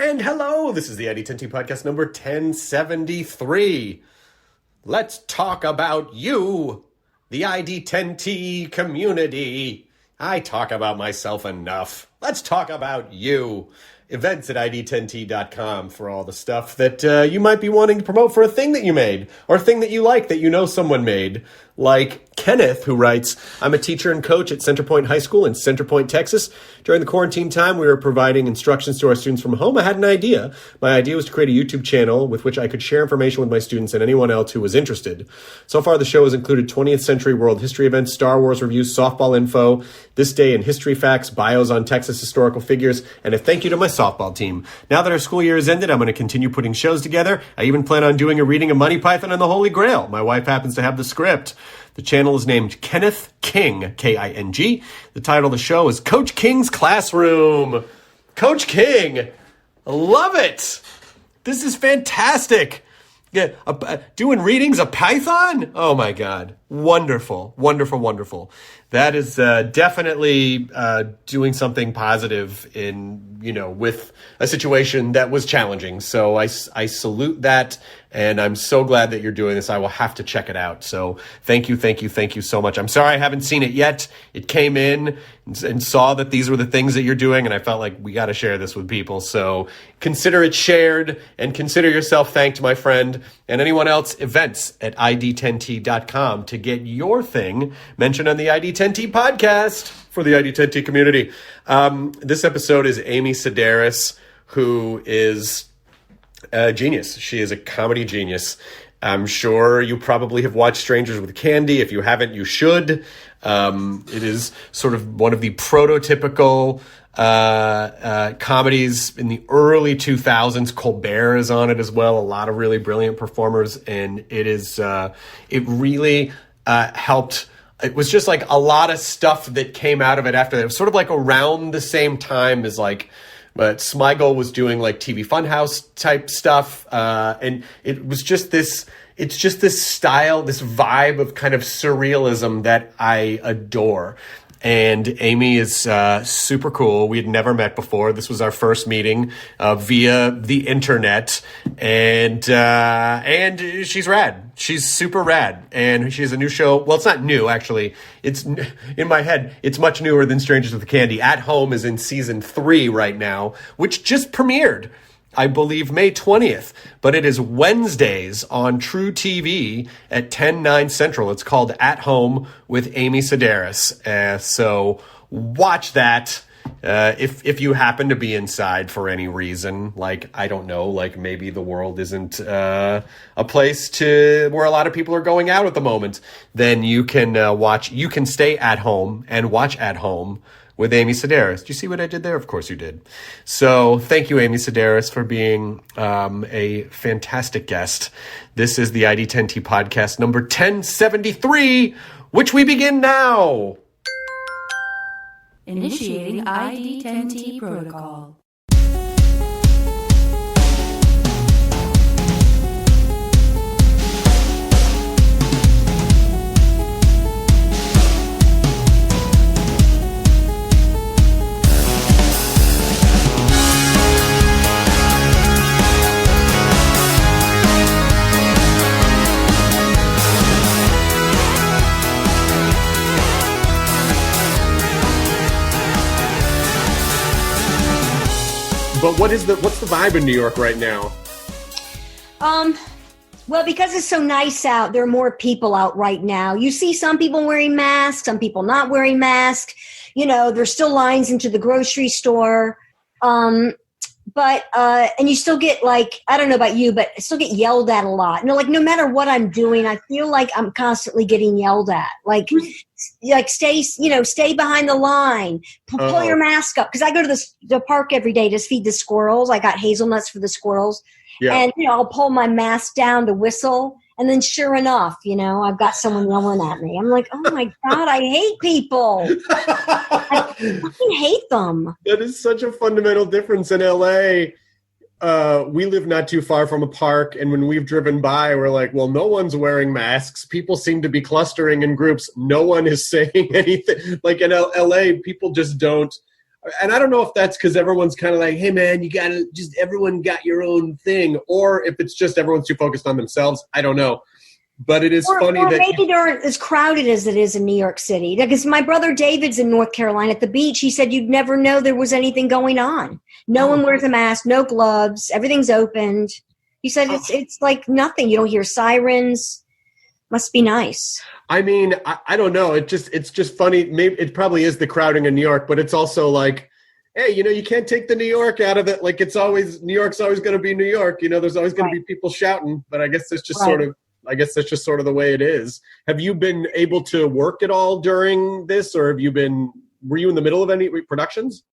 And hello, this is the ID10T podcast number 1073. Let's talk about you, the ID10T community. I talk about myself enough. Let's talk about you. Events at ID10T.com for all the stuff that you might be wanting to promote for a thing that you made or a thing that you like that you know someone made. Like Kenneth, who writes, I'm a teacher and coach at Centerpoint High School in Centerpoint, Texas. During the quarantine time, we were providing instructions to our students from home. I had an idea. My idea was to create a YouTube channel with which I could share information with my students and anyone else who was interested. So far, the show has included 20th century world history events, Star Wars reviews, softball info, this day in history facts, bios on Texas historical figures, and a thank you to my softball team. Now that our school year has ended, I'm going to continue putting shows together. I even plan on doing a reading of Monty Python and the Holy Grail. My wife happens to have the script. The channel is named Kenneth King, K-I-N-G. The title of the show is Coach King's Classroom. Coach King, I love it. This is fantastic. Yeah, doing readings of Python? Oh my God. Wonderful, wonderful, wonderful. That is definitely doing something positive in, with a situation that was challenging. So I salute that, and I'm so glad that you're doing this. I will have to check it out. So thank you so much. I'm sorry I haven't seen it yet. It came in and saw that these were the things that you're doing, and I felt like we got to share this with people. So consider it shared, and consider yourself thanked, my friend. And anyone else, events at ID10T.com to get your thing mentioned on the ID10T podcast for the ID10T community. This episode is Amy Sedaris, who is a genius. She is a comedy genius. I'm sure you probably have watched Strangers with Candy. If you haven't, you should. It is sort of one of the prototypical comedies in the early 2000s. Colbert is on it as well. A lot of really brilliant performers, and it is it really helped. It was just like a lot of stuff that came out of it after that. It was sort of like around the same time as but Smigel was doing like TV Funhouse type stuff, and it was just this. It's just this style, this vibe of kind of surrealism that I adore. And Amy is super cool. We had never met before. This was our first meeting via the internet, and she's rad. She's super rad, and she has a new show. Well, it's not new actually. It's in my head. It's much newer than Strangers with Candy. At Home is in season 3 right now, which just premiered, I believe, May 20th, but it is Wednesdays on truTV at 10/9 Central. It's called At Home with Amy Sedaris. So watch that if you happen to be inside for any reason. I don't know, maybe the world isn't a place where a lot of people are going out at the moment. Then you can you can stay at home and watch At Home with Amy Sedaris. Do you see what I did there? Of course you did. So thank you, Amy Sedaris, for being a fantastic guest. This is the ID10T podcast number 1073, which we begin now. Initiating ID10T protocol. But what's the vibe in New York right now? Well, because it's so nice out, there are more people out right now. You see some people wearing masks, some people not wearing masks. There's still lines into the grocery store. But you still get I don't know about you, but I still get yelled at a lot. No matter what I'm doing, I feel like I'm constantly getting yelled at. Stay behind the line, pull your mask up. Cause I go to the park every day to feed the squirrels. I got hazelnuts for the squirrels. Yeah. And, I'll pull my mask down to whistle. And then sure enough, I've got someone yelling at me. I'm like, oh my God, I hate people. I fucking hate them. That is such a fundamental difference in LA. We live not too far from a park, and when we've driven by, we're like, well, no one's wearing masks. People seem to be clustering in groups. No one is saying anything. In LA, people just don't. And I don't know if that's because everyone's kind of like, hey, man, you got to just everyone got your own thing. Or if it's just everyone's too focused on themselves. I don't know. But it is funny or that maybe they aren't as crowded as it is in New York City. Because my brother David's in North Carolina at the beach. He said you'd never know there was anything going on. No one wears a mask, no gloves, everything's opened. He said it's like nothing. You don't hear sirens. Must be nice. I mean, I don't know. It's just funny. Maybe it probably is the crowding in New York, but it's also like, hey, you can't take the New York out of it. Like New York's always going to be New York. There's always going to be people shouting, but I guess that's just that's just sort of the way it is. Have you been able to work at all during this, or were you in the middle of any productions?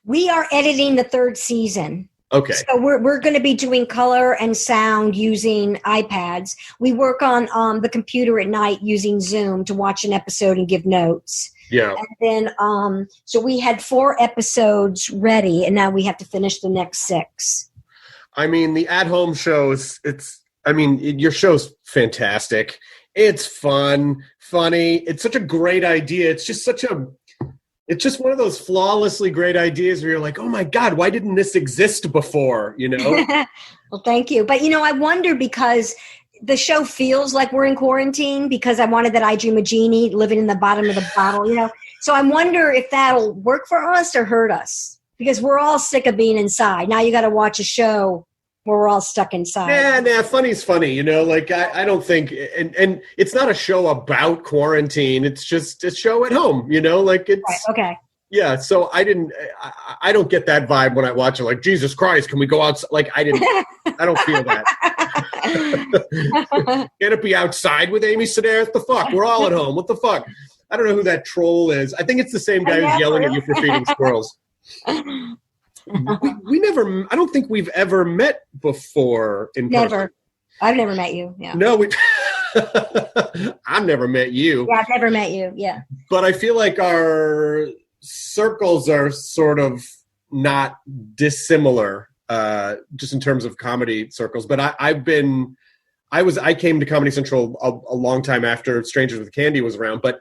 We are editing the 3rd season. Okay. So we're going to be doing color and sound using iPads. We work on the computer at night using Zoom to watch an episode and give notes. Yeah. And then so we had 4 episodes ready, and now we have to finish the next 6. I mean, the at-home shows, your show's fantastic. It's fun, funny. It's such a great idea. It's just one of those flawlessly great ideas where you're like, oh my God, why didn't this exist before? Well, thank you. But, I wonder because the show feels like we're in quarantine because I wanted that I Dream a Genie living in the bottom of the bottle, So I wonder if that'll work for us or hurt us because we're all sick of being inside. Now you got to watch a show where we're all stuck inside. Nah, funny's funny, Like I don't think, and it's not a show about quarantine. It's just a show at home, Like it's right, okay. Yeah, so I don't get that vibe when I watch it. Like Jesus Christ, can we go outside? Like I don't feel that. Can it be outside with Amy Sedaris? The fuck, we're all at home. What the fuck? I don't know who that troll is. I think it's the same guy who's yelling at you for feeding squirrels. We never. I don't think we've ever met before in person. Never. I've never met you. Yeah. No, I've never met you. Yeah, I've never met you. Yeah. But I feel like our circles are sort of not dissimilar, just in terms of comedy circles. But I came to Comedy Central a long time after Strangers with Candy was around. But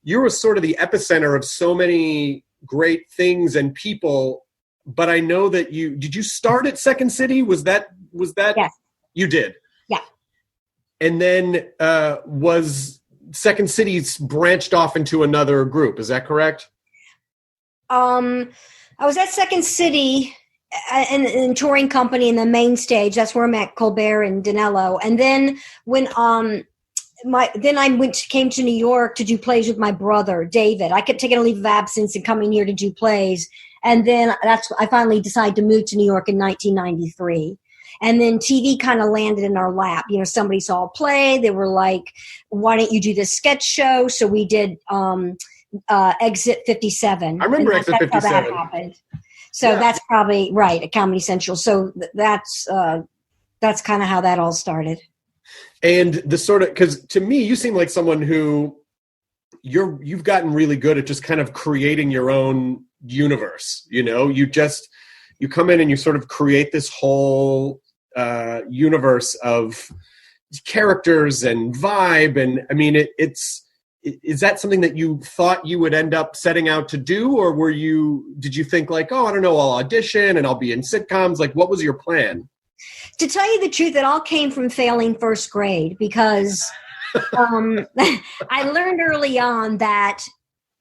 you were sort of the epicenter of so many great things and people. But I know that did you start at Second City? Was that? Yes. You did. Yeah. And then was Second City branched off into another group? Is that correct? I was at Second City in touring company in the main stage. That's where I met Colbert and Danilo. And then when I came to New York to do plays with my brother David. I kept taking a leave of absence and coming here to do plays. And then I finally decided to move to New York in 1993. And then TV kind of landed in our lap. Somebody saw a play. They were like, why don't you do this sketch show? So we did Exit 57. I remember Exit 57. That's how that happened. So that's probably right at Comedy Central. So that's kind of how that all started. And the sort of, because to me, you seem like someone who you've gotten really good at just kind of creating your own universe. You come in and you sort of create this whole universe of characters and vibe. And I mean, is that something that you thought you would end up setting out to do? Or did you think like, oh, I don't know, I'll audition and I'll be in sitcoms? Like, what was your plan? To tell you the truth, it all came from failing first grade because I learned early on that,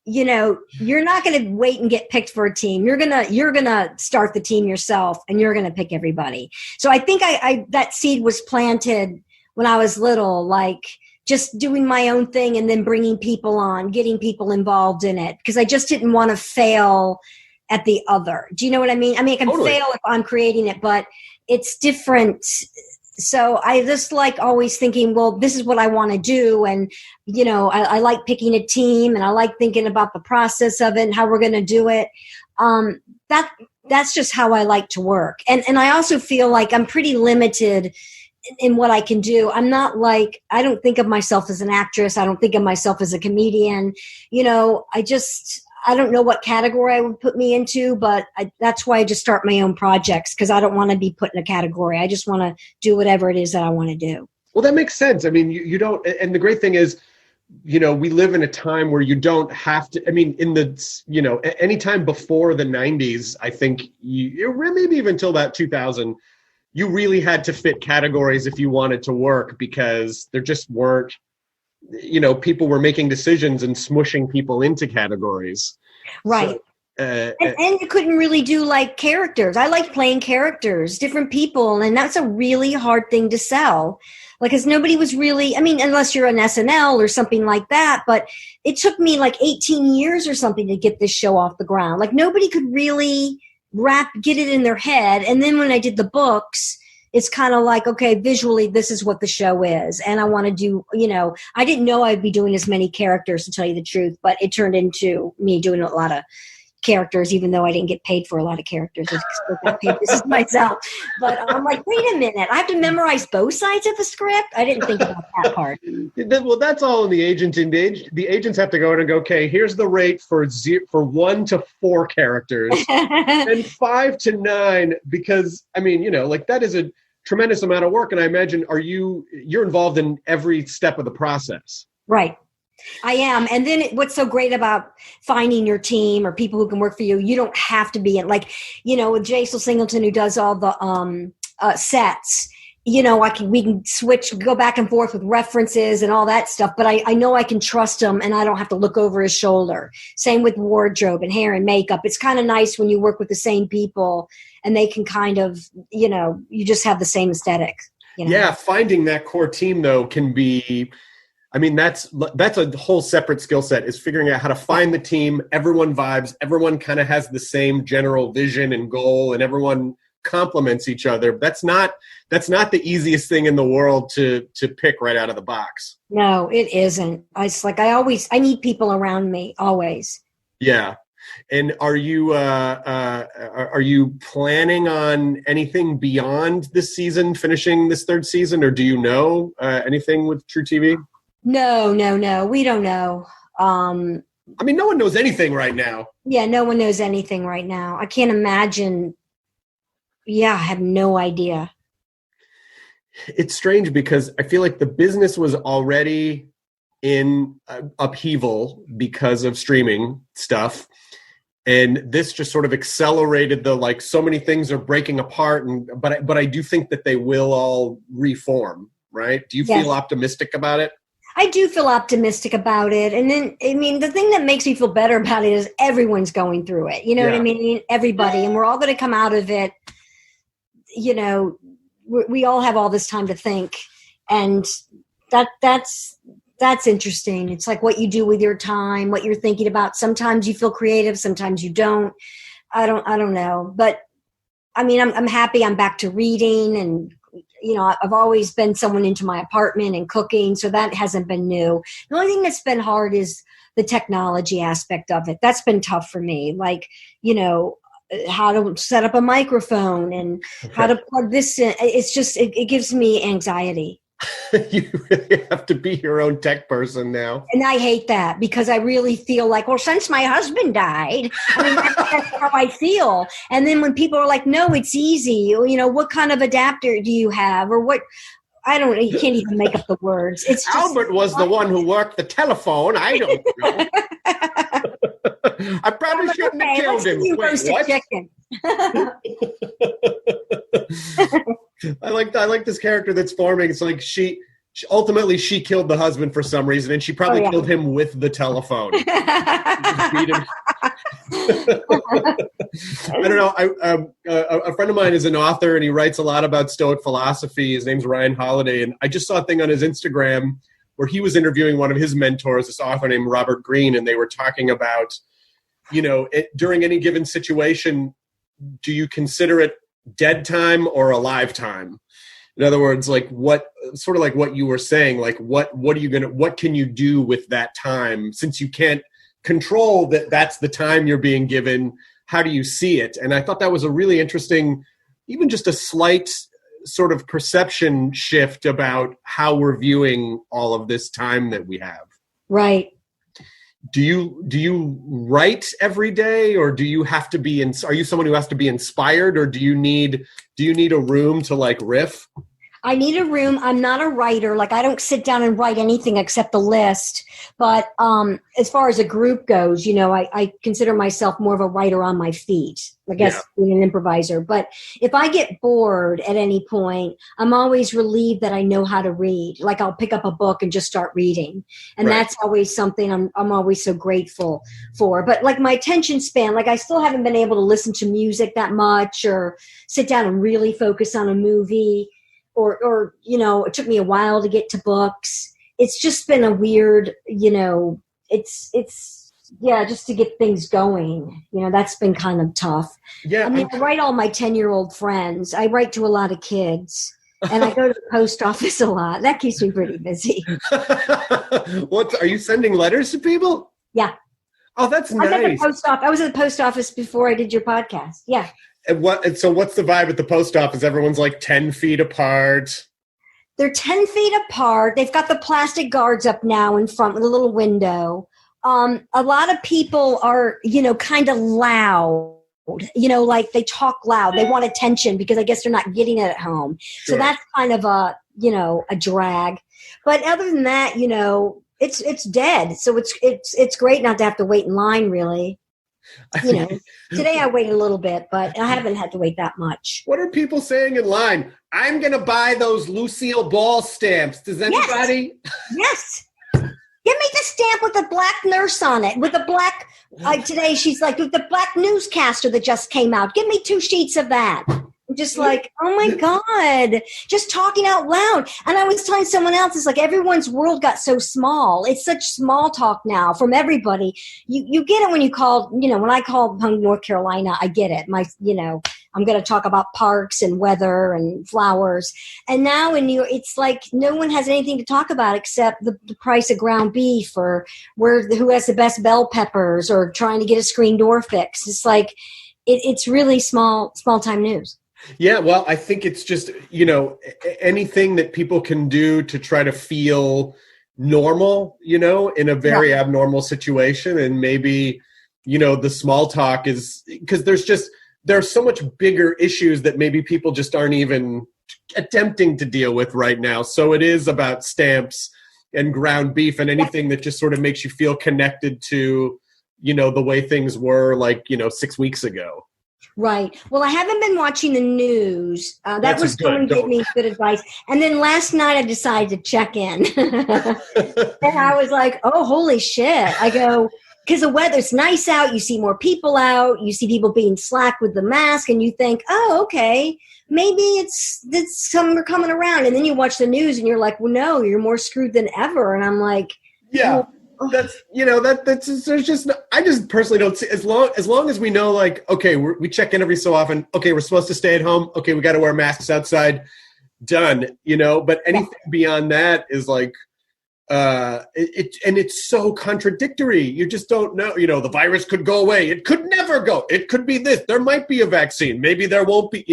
you're not going to wait and get picked for a team. You're gonna start the team yourself and you're going to pick everybody. So I think that seed was planted when I was little, like just doing my own thing and then bringing people on, getting people involved in it because I just didn't want to fail at the other. Do you know what I mean? I mean, I can fail if I'm creating it, but it's different. So I just like always thinking, well, this is what I want to do. And, I like picking a team and I like thinking about the process of it and how we're going to do it. That's just how I like to work. And I also feel like I'm pretty limited in what I can do. I'm not like, I don't think of myself as an actress. I don't think of myself as a comedian. I don't know what category I would put me into, but that's why I just start my own projects because I don't want to be put in a category. I just want to do whatever it is that I want to do. Well, that makes sense. I mean, you don't, and the great thing is we live in a time where you don't have to, any time before the 90s, I think maybe even until about 2000, you really had to fit categories if you wanted to work, because there just weren't, people were making decisions and smushing people into categories. Right. So, and you couldn't really do like characters. I like playing characters, different people. And that's a really hard thing to sell. Like, because nobody was really, unless you're on SNL or something like that, but it took me like 18 years or something to get this show off the ground. Like, nobody could really get it in their head. And then when I did the books, it's kind of like, okay, visually, this is what the show is. And I want to do, I didn't know I'd be doing as many characters, to tell you the truth, but it turned into me doing a lot of characters, even though I didn't get paid for a lot of characters. I still got paid. This is myself. But I'm like, wait a minute. I have to memorize both sides of the script? I didn't think about that part. Well, that's all in the agent. The agents have to go in and go, okay, here's the rate for 1 to 4 characters and 5 to 9, because, that is a tremendous amount of work. And I imagine, you're involved in every step of the process. Right. I am. And then what's so great about finding your team or people who can work for you, you don't have to be in, like, with Jason Singleton, who does all the sets, we can go back and forth with references and all that stuff, but I know I can trust him and I don't have to look over his shoulder. Same with wardrobe and hair and makeup. It's kind of nice when you work with the same people and they can kind of, you just have the same aesthetic. Yeah, finding that core team, though, can be... that's a whole separate skill set, is figuring out how to find the team. Everyone vibes. Everyone kind of has the same general vision and goal, and everyone complements each other. That's not the easiest thing in the world to pick right out of the box. No, it isn't. It's like I need people around me always. Yeah. And are you planning on anything beyond this season, finishing this 3rd season, or do you know anything with truTV? No. We don't know. No one knows anything right now. Yeah, no one knows anything right now. I can't imagine. Yeah, I have no idea. It's strange because I feel like the business was already in upheaval because of streaming stuff. And this just sort of accelerated so many things are breaking apart. But I do think that they will all reform, right? Do you feel optimistic about it? I do feel optimistic about it. And then, the thing that makes me feel better about it is everyone's going through it. You know what I mean? Everybody. And we're all going to come out of it. We all have all this time to think. And that's interesting. It's like what you do with your time, what you're thinking about. Sometimes you feel creative. Sometimes you don't. I don't know. But I'm happy I'm back to reading, and I've always been someone into my apartment and cooking, so that hasn't been new. The only thing that's been hard is the technology aspect of it. That's been tough for me. Like, how to set up a microphone and how to plug this in. It's just, it gives me anxiety. You really have to be your own tech person now. And I hate that, because I really feel like, well, since my husband died, that's how I feel. And then when people are like, no, it's easy. What kind of adapter do you have? Or what? I don't know. You can't even make up the words. It's just, Albert was the one who worked the telephone. I don't know. I probably shouldn't have killed him. You roasted chicken. I like this character that's forming. It's like she ultimately killed the husband for some reason, and she probably killed him with the telephone. Beat him. I don't know. A friend of mine is an author, and he writes a lot about Stoic philosophy. His name's Ryan Holiday, and I just saw a thing on his Instagram where he was interviewing one of his mentors, this author named Robert Greene, and they were talking about, during any given situation, do you consider it dead time or alive time? In other words, like what you were saying, like what can you do with that time, since you can't control that's the time you're being given? How do you see it? And I thought that was a really interesting, even just a slight sort of perception shift about how we're viewing all of this time that we have. Right. Do you write every day, or do you have to are you someone who has to be inspired, or do you need a room to like riff? I need a room. I'm not a writer. Like, I don't sit down and write anything except the list. But as far as a group goes, I consider myself more of a writer on my feet, I guess, being an improviser. But if I get bored at any point, I'm always relieved that I know how to read. Like, I'll pick up a book and just start reading. And that's always something I'm always so grateful for. But like my attention span, like I still haven't been able to listen to music that much or sit down and really focus on a movie. Or it took me a while to get to books. It's just been a weird, it's just to get things going. That's been kind of tough. Yeah. I mean, I write all my 10-year-old friends. I write to a lot of kids. And I go to the post office a lot. That keeps me pretty busy. What, are you sending letters to people? Yeah. Oh, that's nice. I was at the post office before I did your podcast. Yeah. And so what's the vibe at the post office? Everyone's like 10 feet apart. They're 10 feet apart. They've got the plastic guards up now in front with a little window. A lot of people are, kind of loud. Like they talk loud. They want attention because I guess they're not getting it at home. Sure. So that's kind of a drag. But other than that, it's dead. So it's great not to have to wait in line, really. Today I waited a little bit, but I haven't had to wait that much. What are people saying in line? I'm going to buy those Lucille Ball stamps. Does anybody? Yes. Give me the stamp with the black nurse on it. With the black, today she's like, with the black newscaster that just came out. Give me 2 sheets of that. I'm just like, oh my God, just talking out loud. And I was telling someone else, it's like everyone's world got so small. It's such small talk now from everybody. You get it when you call, when I call home North Carolina, I get it. I'm going to talk about parks and weather and flowers. And now it's like no one has anything to talk about except the price of ground beef or who has the best bell peppers or trying to get a screen door fixed. It's like, it's really small time news. Yeah, well, I think it's just, anything that people can do to try to feel normal, in a very abnormal situation. And maybe, the small talk is because there's so much bigger issues that maybe people just aren't even attempting to deal with right now. So it is about stamps and ground beef and anything that just sort of makes you feel connected to, the way things were 6 weeks ago. Right. Well, I haven't been watching the news. That was someone gave me good advice. And then last night I decided to check in. And I was like, oh, holy shit. I go, because the weather's nice out. You see more people out. You see people being slack with the mask. And you think, oh, okay, maybe it's summer coming around. And then you watch the news and you're like, well, no, you're more screwed than ever. And I'm like, yeah. Well, there's just I just personally don't see as long as we know, like, okay, we check in every so often. Okay, we're supposed to stay at home. Okay, we got to wear masks outside. Done. But anything beyond that is like, it's so contradictory. You just don't know. The virus could go away. It could never go. It could be this. There might be a vaccine. Maybe there won't be.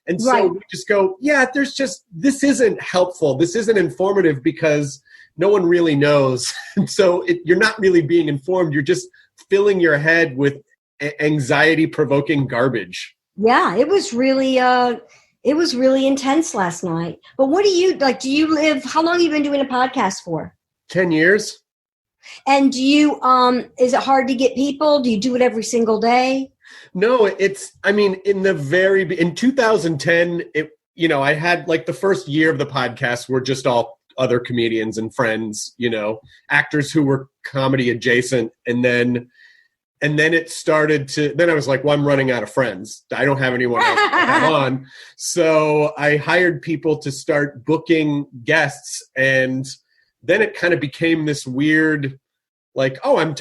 And so we just go, yeah. This isn't helpful. This isn't informative because no one really knows. And so you're not really being informed. You're just filling your head with anxiety-provoking garbage. Yeah, it was really intense last night. But what do you live, how long have you been doing a podcast for? 10 years. And do you, is it hard to get people? Do you do it every single day? No, in 2010, I had the first year of the podcast were just all other comedians and friends, actors who were comedy adjacent. And then it started then I was like, well, I'm running out of friends. I don't have anyone else to have on. So I hired people to start booking guests. And then it kind of became this weird, I'm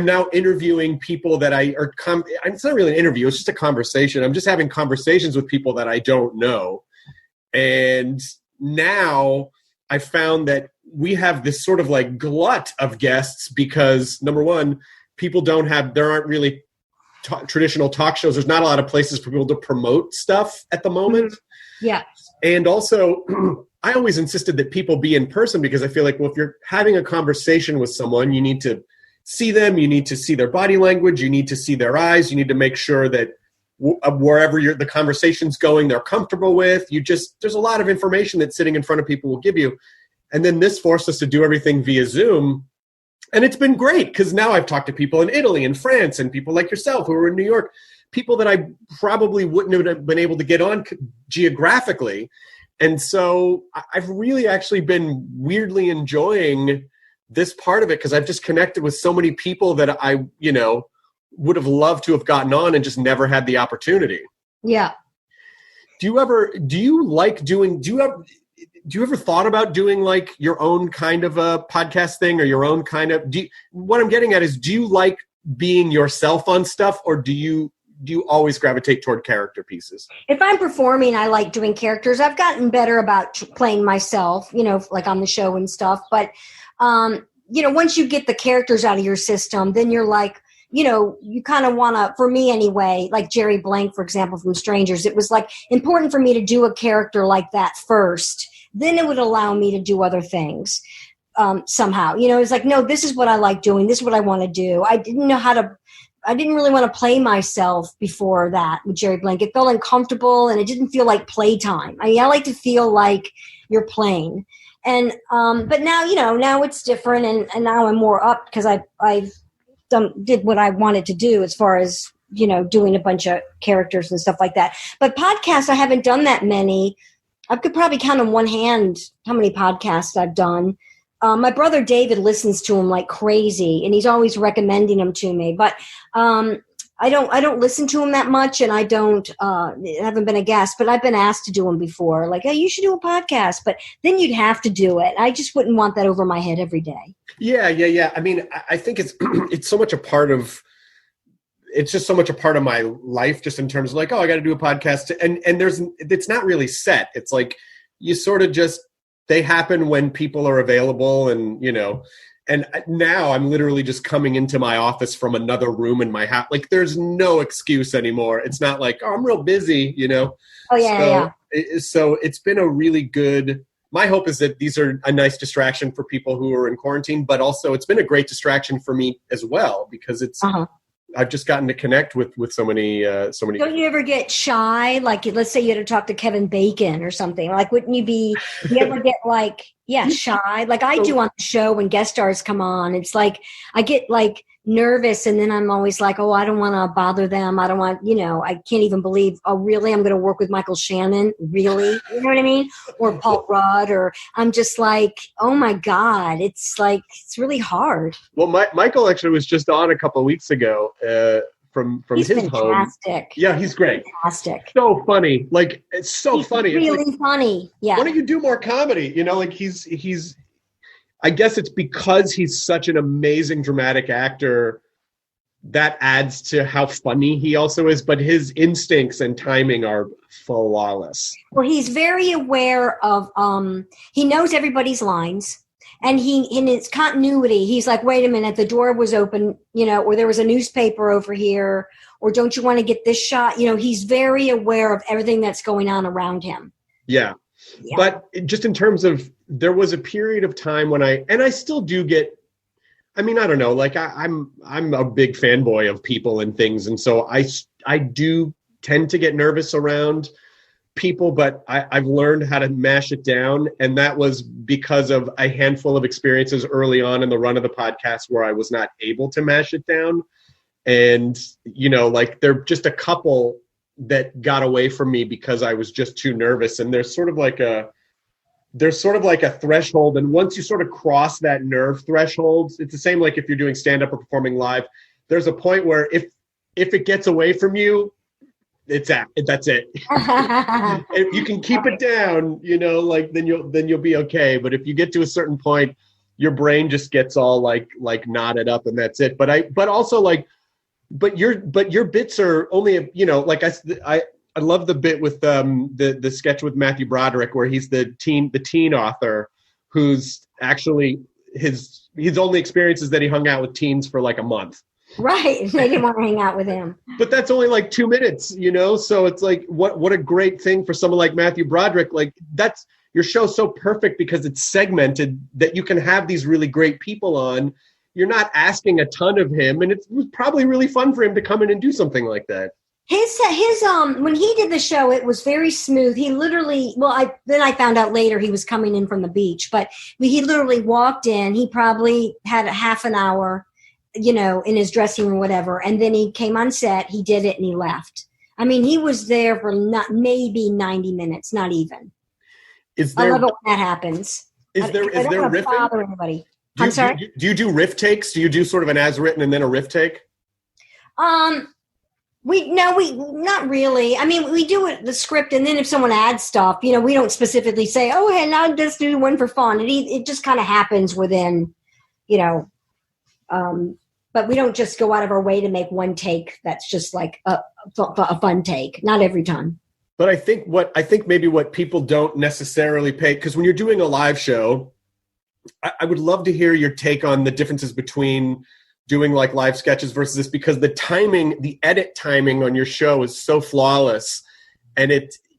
now interviewing people that it's not really an interview. It's just a conversation. I'm just having conversations with people that I don't know. And now I found that we have this sort of glut of guests because, number one, there aren't really traditional talk shows. There's not a lot of places for people to promote stuff at the moment. Yeah. And also, I always insisted that people be in person because I feel like, well, if you're having a conversation with someone, you need to see them, you need to see their body language, you need to see their eyes, you need to make sure that wherever the conversation's going, they're comfortable with. There's a lot of information that sitting in front of people will give you. And then this forced us to do everything via Zoom. And it's been great because now I've talked to people in Italy and France and people like yourself who are in New York, people that I probably wouldn't have been able to get on geographically. And so I've really actually been weirdly enjoying this part of it because I've just connected with so many people that I, would have loved to have gotten on and just never had the opportunity. Yeah. Do you ever thought about doing like your own kind of a podcast thing or your own kind of, what I'm getting at is, do you like being yourself on stuff, or do you always gravitate toward character pieces? If I'm performing, I like doing characters. I've gotten better about playing myself, like on the show and stuff. But, once you get the characters out of your system, then you're like, you kind of want to, for me anyway, like Jerry Blank, for example, from Strangers, it was like important for me to do a character like that first. Then it would allow me to do other things somehow. It's like, no, this is what I like doing. This is what I want to do. I didn't really want to play myself before that with Jerry Blank. It felt uncomfortable and it didn't feel like playtime. I like to feel like you're playing. And but now, now it's different, and now I'm more up because I've did what I wanted to do as far as, doing a bunch of characters and stuff like that. But podcasts, I haven't done that many. I could probably count on one hand how many podcasts I've done. My brother David listens to them like crazy, and he's always recommending them to me. But I don't listen to him that much, and I haven't been a guest, but I've been asked to do them before. Like, hey, you should do a podcast, but then you'd have to do it. I just wouldn't want that over my head every day. Yeah. I mean, I think it's so much a part of. It's just so much a part of my life, just in terms of like, oh, I got to do a podcast, and it's not really set. It's like you sort of just, they happen when people are available, and and now I'm literally just coming into my office from another room in my house. Like, there's no excuse anymore. It's not like, oh, I'm real busy, Oh yeah, So it's been a really good. My hope is that these are a nice distraction for people who are in quarantine, but also it's been a great distraction for me as well, because it's. Uh-huh. I've just gotten to connect with so many. Don't you ever get shy? Like, let's say you had to talk to Kevin Bacon or something. Like, wouldn't you ever get like, shy? Like I do on the show when guest stars come on. It's like, I get like nervous, and then I'm always like, oh, I don't want to bother them. I don't want, I can't even believe, oh, really? I'm going to work with Michael Shannon? Really? You know what I mean? Or Paul Rudd, or I'm just like, oh my God, it's like, it's really hard. Well, Michael actually was just on a couple of weeks ago from he's his fantastic. Home. Yeah, he's great. Fantastic. So funny. Like, it's so he's funny. Really it's like, funny. Yeah. Why don't you do more comedy? Like he's I guess it's because he's such an amazing dramatic actor that adds to how funny he also is, but his instincts and timing are flawless. Well, he's very aware of, he knows everybody's lines, and in his continuity, he's like, wait a minute, the door was open, or there was a newspaper over here, or don't you want to get this shot? He's very aware of everything that's going on around him. Yeah. But just in terms of, there was a period of time when I still do get, I mean, I don't know, like I'm a big fanboy of people and things. And so I do tend to get nervous around people, but I've learned how to mash it down. And that was because of a handful of experiences early on in the run of the podcast where I was not able to mash it down. And, like there are just a couple that got away from me because I was just too nervous. And there's sort of like a threshold. And once you sort of cross that nerve threshold, it's the same like if you're doing stand-up or performing live, there's a point where if it gets away from you, that's it. If you can keep it down, like then you'll be okay. But if you get to a certain point, your brain just gets all like knotted up, and that's it. But your bits are only, like I love the bit with the sketch with Matthew Broderick where he's the teen author who's actually his only experience is that he hung out with teens for like a month. Right. They didn't want to hang out with him. But that's only like 2 minutes, so it's like what a great thing for someone like Matthew Broderick. Like, that's your show's so perfect because it's segmented that you can have these really great people on. You're not asking a ton of him, and it was probably really fun for him to come in and do something like that. His when he did the show, it was very smooth. He literally, then I found out later he was coming in from the beach, but he literally walked in. He probably had a half an hour, in his dressing room, whatever, and then he came on set. He did it and he left. I mean, he was there for maybe 90 minutes, not even. I love it when that happens. Is there riffing? Bother anybody. I'm sorry. Do you do riff takes? Do you do sort of an as written and then a riff take? We not really. I mean, we do it the script, and then if someone adds stuff, we don't specifically say, "Oh, hey, now just do one for fun." It just kind of happens within, but we don't just go out of our way to make one take that's just like a fun take. Not every time. But I think maybe what people don't necessarily pay, because when you're doing a live show, I would love to hear your take on the differences between doing like live sketches versus this, because the edit timing on your show is so flawless, and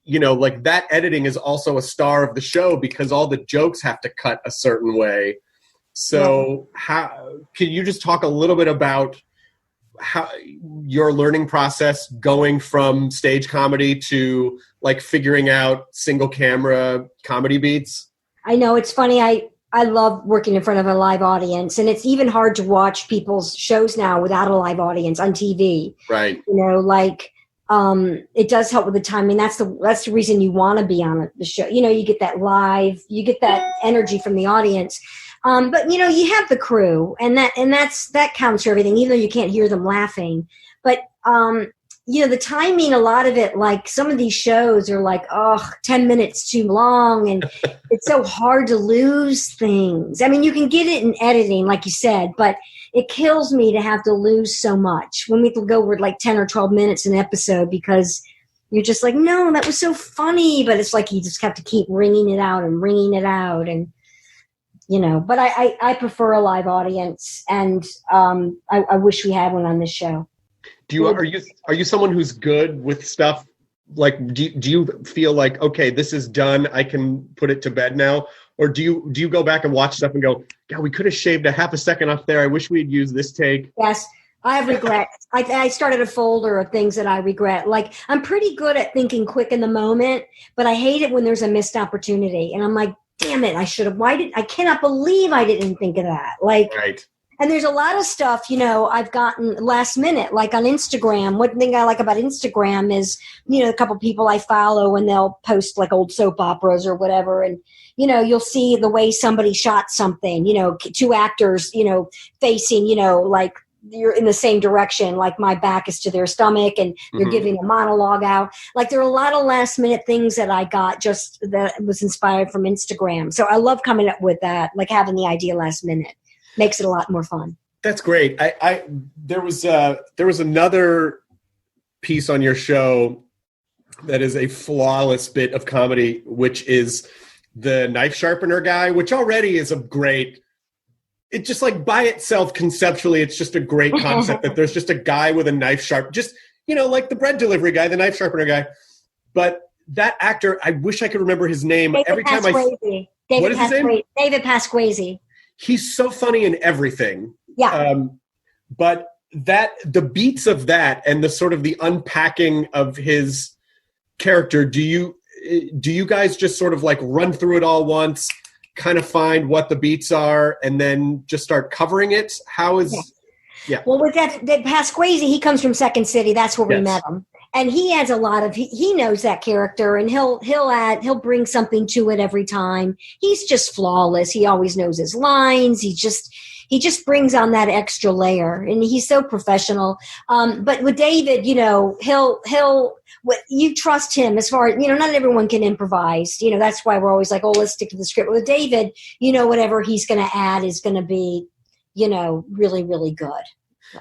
like that editing is also a star of the show because all the jokes have to cut a certain way. So can you just talk a little bit about how your learning process going from stage comedy to like figuring out single camera comedy beats? I know, it's funny. I love working in front of a live audience, and it's even hard to watch people's shows now without a live audience on TV. Right. It does help with the timing. That's the reason you want to be on the show. You get that energy from the audience. But you have the crew, and that counts for everything, even though you can't hear them laughing. But the timing, a lot of it, like some of these shows are like, 10 minutes too long, and it's so hard to lose things. I mean, you can get it in editing, like you said, but it kills me to have to lose so much when we go over like 10 or 12 minutes an episode, because you're just like, no, that was so funny. But it's like you just have to keep ringing it out. And, but I prefer a live audience, and I wish we had one on this show. Are you someone who's good with stuff? Like, do you feel like, okay, this is done, I can put it to bed now? Or do you go back and watch stuff and go, yeah, we could have shaved a half a second off there. I wish we'd used this take. Yes, I have regrets. I started a folder of things that I regret. Like, I'm pretty good at thinking quick in the moment, but I hate it when there's a missed opportunity. And I'm like, damn it, I cannot believe I didn't think of that. Like, right. And there's a lot of stuff, I've gotten last minute, like on Instagram. One thing I like about Instagram is, a couple people I follow, and they'll post like old soap operas or whatever. And, you'll see the way somebody shot something, two actors, facing, like you're in the same direction. Like my back is to their stomach, and they're giving a monologue out. Like there are a lot of last minute things that I got just that was inspired from Instagram. So I love coming up with that, like having the idea last minute. Makes it a lot more fun. That's great. There was another piece on your show that is a flawless bit of comedy, which is the knife sharpener guy, which already is it's just like by itself conceptually, it's just a great concept that there's just a guy with a knife like the bread delivery guy, the knife sharpener guy. But that actor, I wish I could remember his name. David Pasquesi. He's so funny in everything. Yeah. But the beats of that and the sort of the unpacking of his character, do you guys just sort of like run through it all once, kind of find what the beats are, and then just start covering it? Yeah. Well, with that Pasquesi, he comes from Second City. That's where we met him. And he adds a lot of, he knows that character, and he'll bring something to it every time. He's just flawless. He always knows his lines. He just brings on that extra layer, and he's so professional. But with David, you trust him as far as, not everyone can improvise. That's why we're always like, oh, let's stick to the script. With David, whatever he's going to add is going to be, really, really good.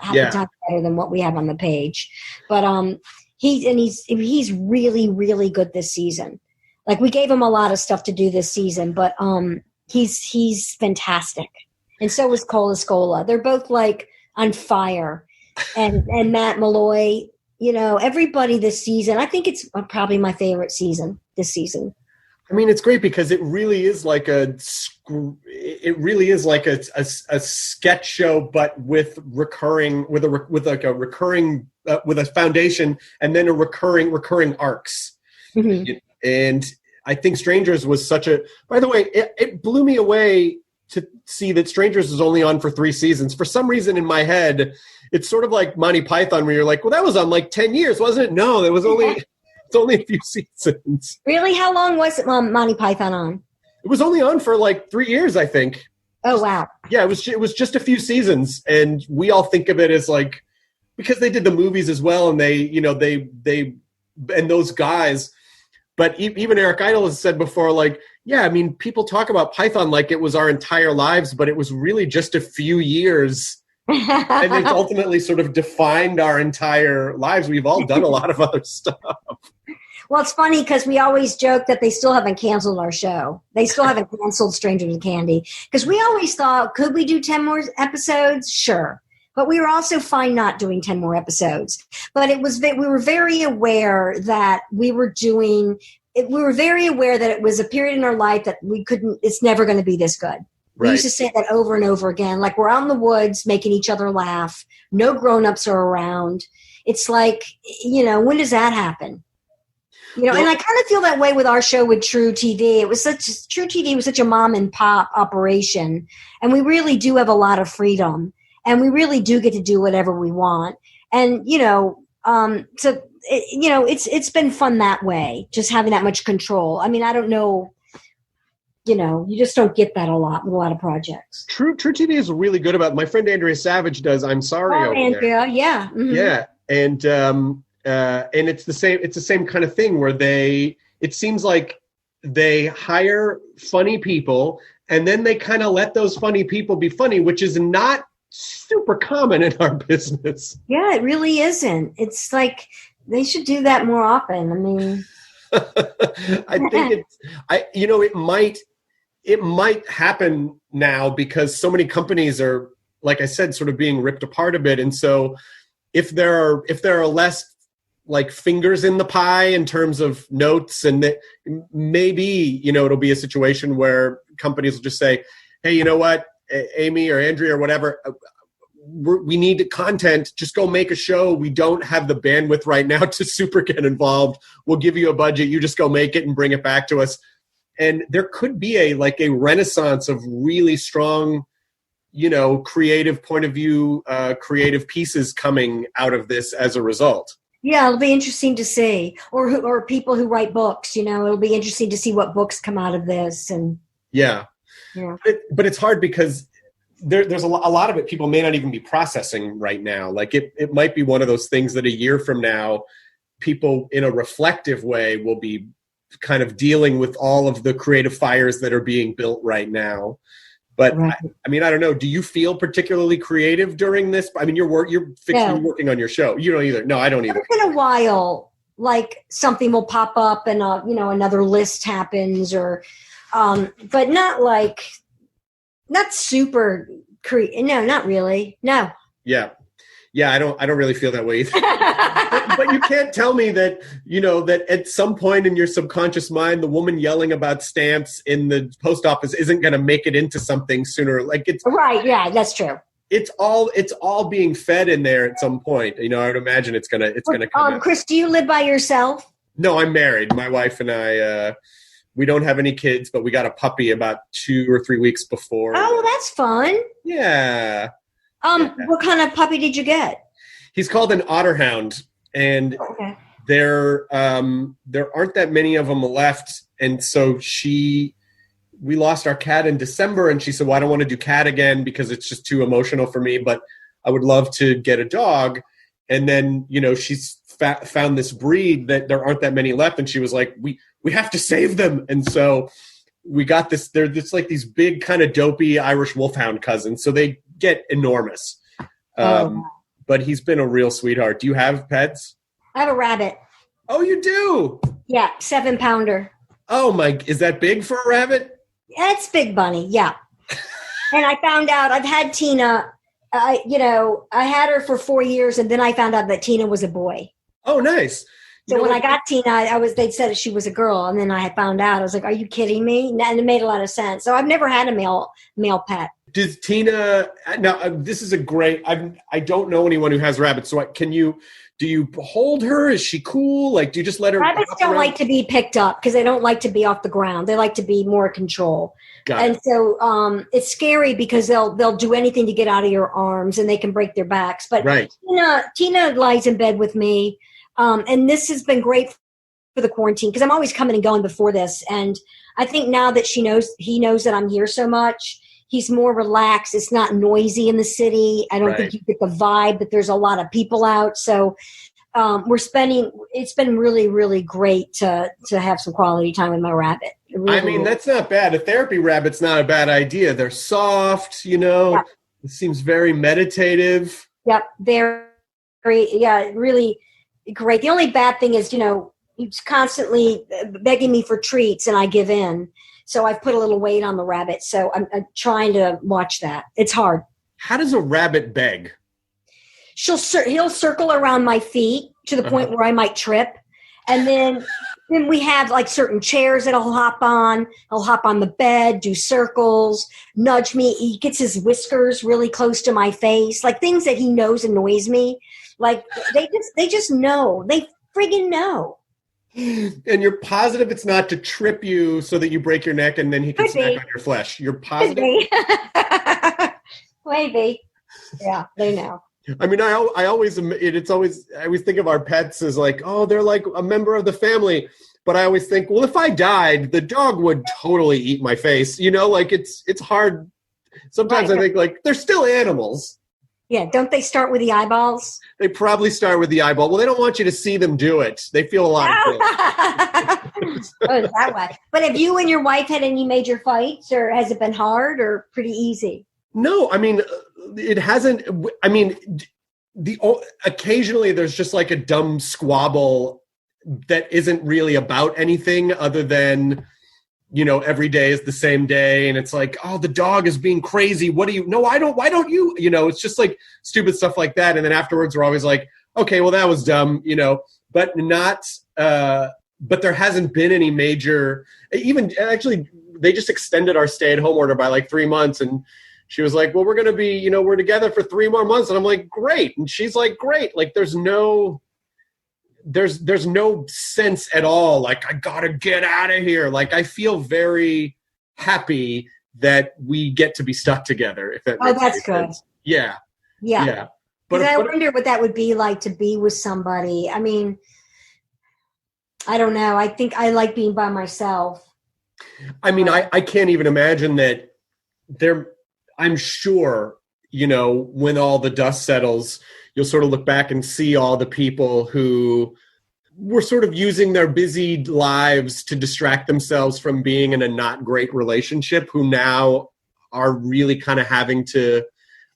Half the time better than what we have on the page. But, he's really, really good this season. Like, we gave him a lot of stuff to do this season, but he's fantastic. And so was Cola Scola. They're both like on fire. And Matt Malloy, everybody this season. I think it's probably my favorite season this season. I mean, it's great because it really is like a sketch show, but with a recurring with a foundation and then a recurring arcs. Mm-hmm. And I think Strangers was such a. By the way, it blew me away to see that Strangers was only on for 3 seasons. For some reason in my head, it's sort of like Monty Python, where you're like, well, that was on like 10 years, wasn't it? No, it was only it's only a few seasons. Really? How long was Monty Python on? It was only on for like 3 years, I think. Oh, wow. Yeah, it was just a few seasons, and we all think of it as like, because they did the movies as well, and they and those guys. But even Eric Idle has said before, like, yeah, I mean, people talk about Python like it was our entire lives, but it was really just a few years. And it's ultimately sort of defined our entire lives. We've all done a lot of other stuff. Well, it's funny because we always joke that they still haven't canceled our show. They still haven't canceled Strangers and Candy. Because we always thought, could we do 10 more episodes? Sure. But we were also fine not doing 10 more episodes. But we were very aware that we were very aware that it was a period in our life that it's never going to be this good. Right. We used to say that over and over again. Like, we're out in the woods making each other laugh. No grown-ups are around. It's like, when does that happen? And I kind of feel that way with our show with truTV. truTV was such a mom and pop operation, and we really do have a lot of freedom, and we really do get to do whatever we want. And it's been fun that way, just having that much control. I mean, I don't know, you just don't get that a lot with a lot of projects. truTV is really good about. My friend Andrea Savage does I'm Sorry over Andrea, there. yeah, mm-hmm. Yeah, and it's the same kind of thing where it seems like they hire funny people and then they kind of let those funny people be funny, which is not super common in our business. Yeah, it really isn't. It's like they should do that more often. I mean, I think it might happen now because so many companies are, like I said, sort of being ripped apart a bit. And so if there are less like fingers in the pie in terms of notes, and maybe, it'll be a situation where companies will just say, hey, you know what, Amy or Andrea or whatever, we need content. Just go make a show. We don't have the bandwidth right now to super get involved. We'll give you a budget. You just go make it and bring it back to us. And there could be a renaissance of really strong, creative point of view, creative pieces coming out of this as a result. Yeah, it'll be interesting to see, or people who write books. It'll be interesting to see what books come out of this. And yeah. But it's hard because there's a lot of it people may not even be processing right now. Like it might be one of those things that a year from now, people in a reflective way will be kind of dealing with all of the creative fires that are being built right now. But right. I mean, I don't know. Do you feel particularly creative during this? I mean, you're working on your show. You don't either. No, I don't either. In a while, like something will pop up and another list happens, or but not super no, not really. No. Yeah. I don't really feel that way either. but you can't tell me that, that at some point in your subconscious mind, the woman yelling about stamps in the post office isn't going to make it into something sooner. Like it's right. Yeah, that's true. It's all being fed in there at some point. I would imagine it's gonna come out. Chris, do you live by yourself? No, I'm married. My wife and I, we don't have any kids, but we got a puppy about 2 or 3 weeks before. Oh, that's fun. Yeah. What kind of puppy did you get? He's called an Otterhound, and there aren't that many of them left. And so we lost our cat in December, and she said, well, I don't want to do cat again because it's just too emotional for me, but I would love to get a dog. And then, she's found this breed that there aren't that many left. And she was like, we have to save them. And so we got this, they're just like these big kind of dopey Irish wolfhound cousins. So they get enormous. But he's been a real sweetheart. Do you have pets? I have a rabbit. Oh, you do? Yeah, 7-pounder. Oh my, is that big for a rabbit? Yeah, it's big bunny, yeah. And I found out, I've had Tina, I had her for 4 years, and then I found out that Tina was a boy. Oh, nice. So when I got Tina, they said she was a girl, and then I had found out. I was like, are you kidding me? And it made a lot of sense. So I've never had a male pet. Does Tina, now this is a great, I don't know anyone who has rabbits, so Do you hold her? Is she cool? Like, do you just let her? Rabbits don't like to be picked up because they don't like to be off the ground. They like to be more in control. So it's scary because they'll do anything to get out of your arms, and they can break their backs. But Tina lies in bed with me, and this has been great for the quarantine because I'm always coming and going before this. And I think now that he knows that I'm here so much, he's more relaxed. It's not noisy in the city. I don't think you get the vibe that there's a lot of people out. So it's been really, really great to have some quality time with my rabbit. Really, that's not bad. A therapy rabbit's not a bad idea. They're soft, It seems very meditative. Yep. They're really great. The only bad thing is, he's constantly begging me for treats and I give in. So I've put a little weight on the rabbit. So I'm trying to watch that. It's hard. How does a rabbit beg? He'll circle around my feet to the point where I might trip. And then we have like certain chairs that he'll hop on. He'll hop on the bed, do circles, nudge me. He gets his whiskers really close to my face, like things that he knows annoys me. Like they just know. They friggin' know. And you're positive it's not to trip you so that you break your neck and then he can snack on your flesh. You're positive? Maybe. Yeah, they know. I always think of our pets as like, oh, they're like a member of the family. But I always think, well, if I died, the dog would totally eat my face. Like it's hard. Sometimes I think like they're still animals. Yeah, don't they start with the eyeballs? They probably start with the eyeball. Well, they don't want you to see them do it. They feel a lot of things. That way. But have you and your wife had any major fights, or has it been hard or pretty easy? No, it hasn't. Occasionally there's just like a dumb squabble that isn't really about anything other than, every day is the same day. And it's like, oh, the dog is being crazy. Why don't you? It's just like stupid stuff like that. And then afterwards we're always like, okay, well, that was dumb, but not, but there hasn't been any major, even actually they just extended our stay at home order by like 3 months. And she was like, well, we're going to be, we're together for 3 more months. And I'm like, great. And she's like, great. Like there's no sense at all. Like, I got to get out of here. Like, I feel very happy that we get to be stuck together. If that makes that's good. Sense. Yeah. But I wonder what that would be like to be with somebody. I don't know. I think I like being by myself. I can't even imagine that I'm sure, when all the dust settles, you'll sort of look back and see all the people who were sort of using their busy lives to distract themselves from being in a not great relationship, who now are really kind of having to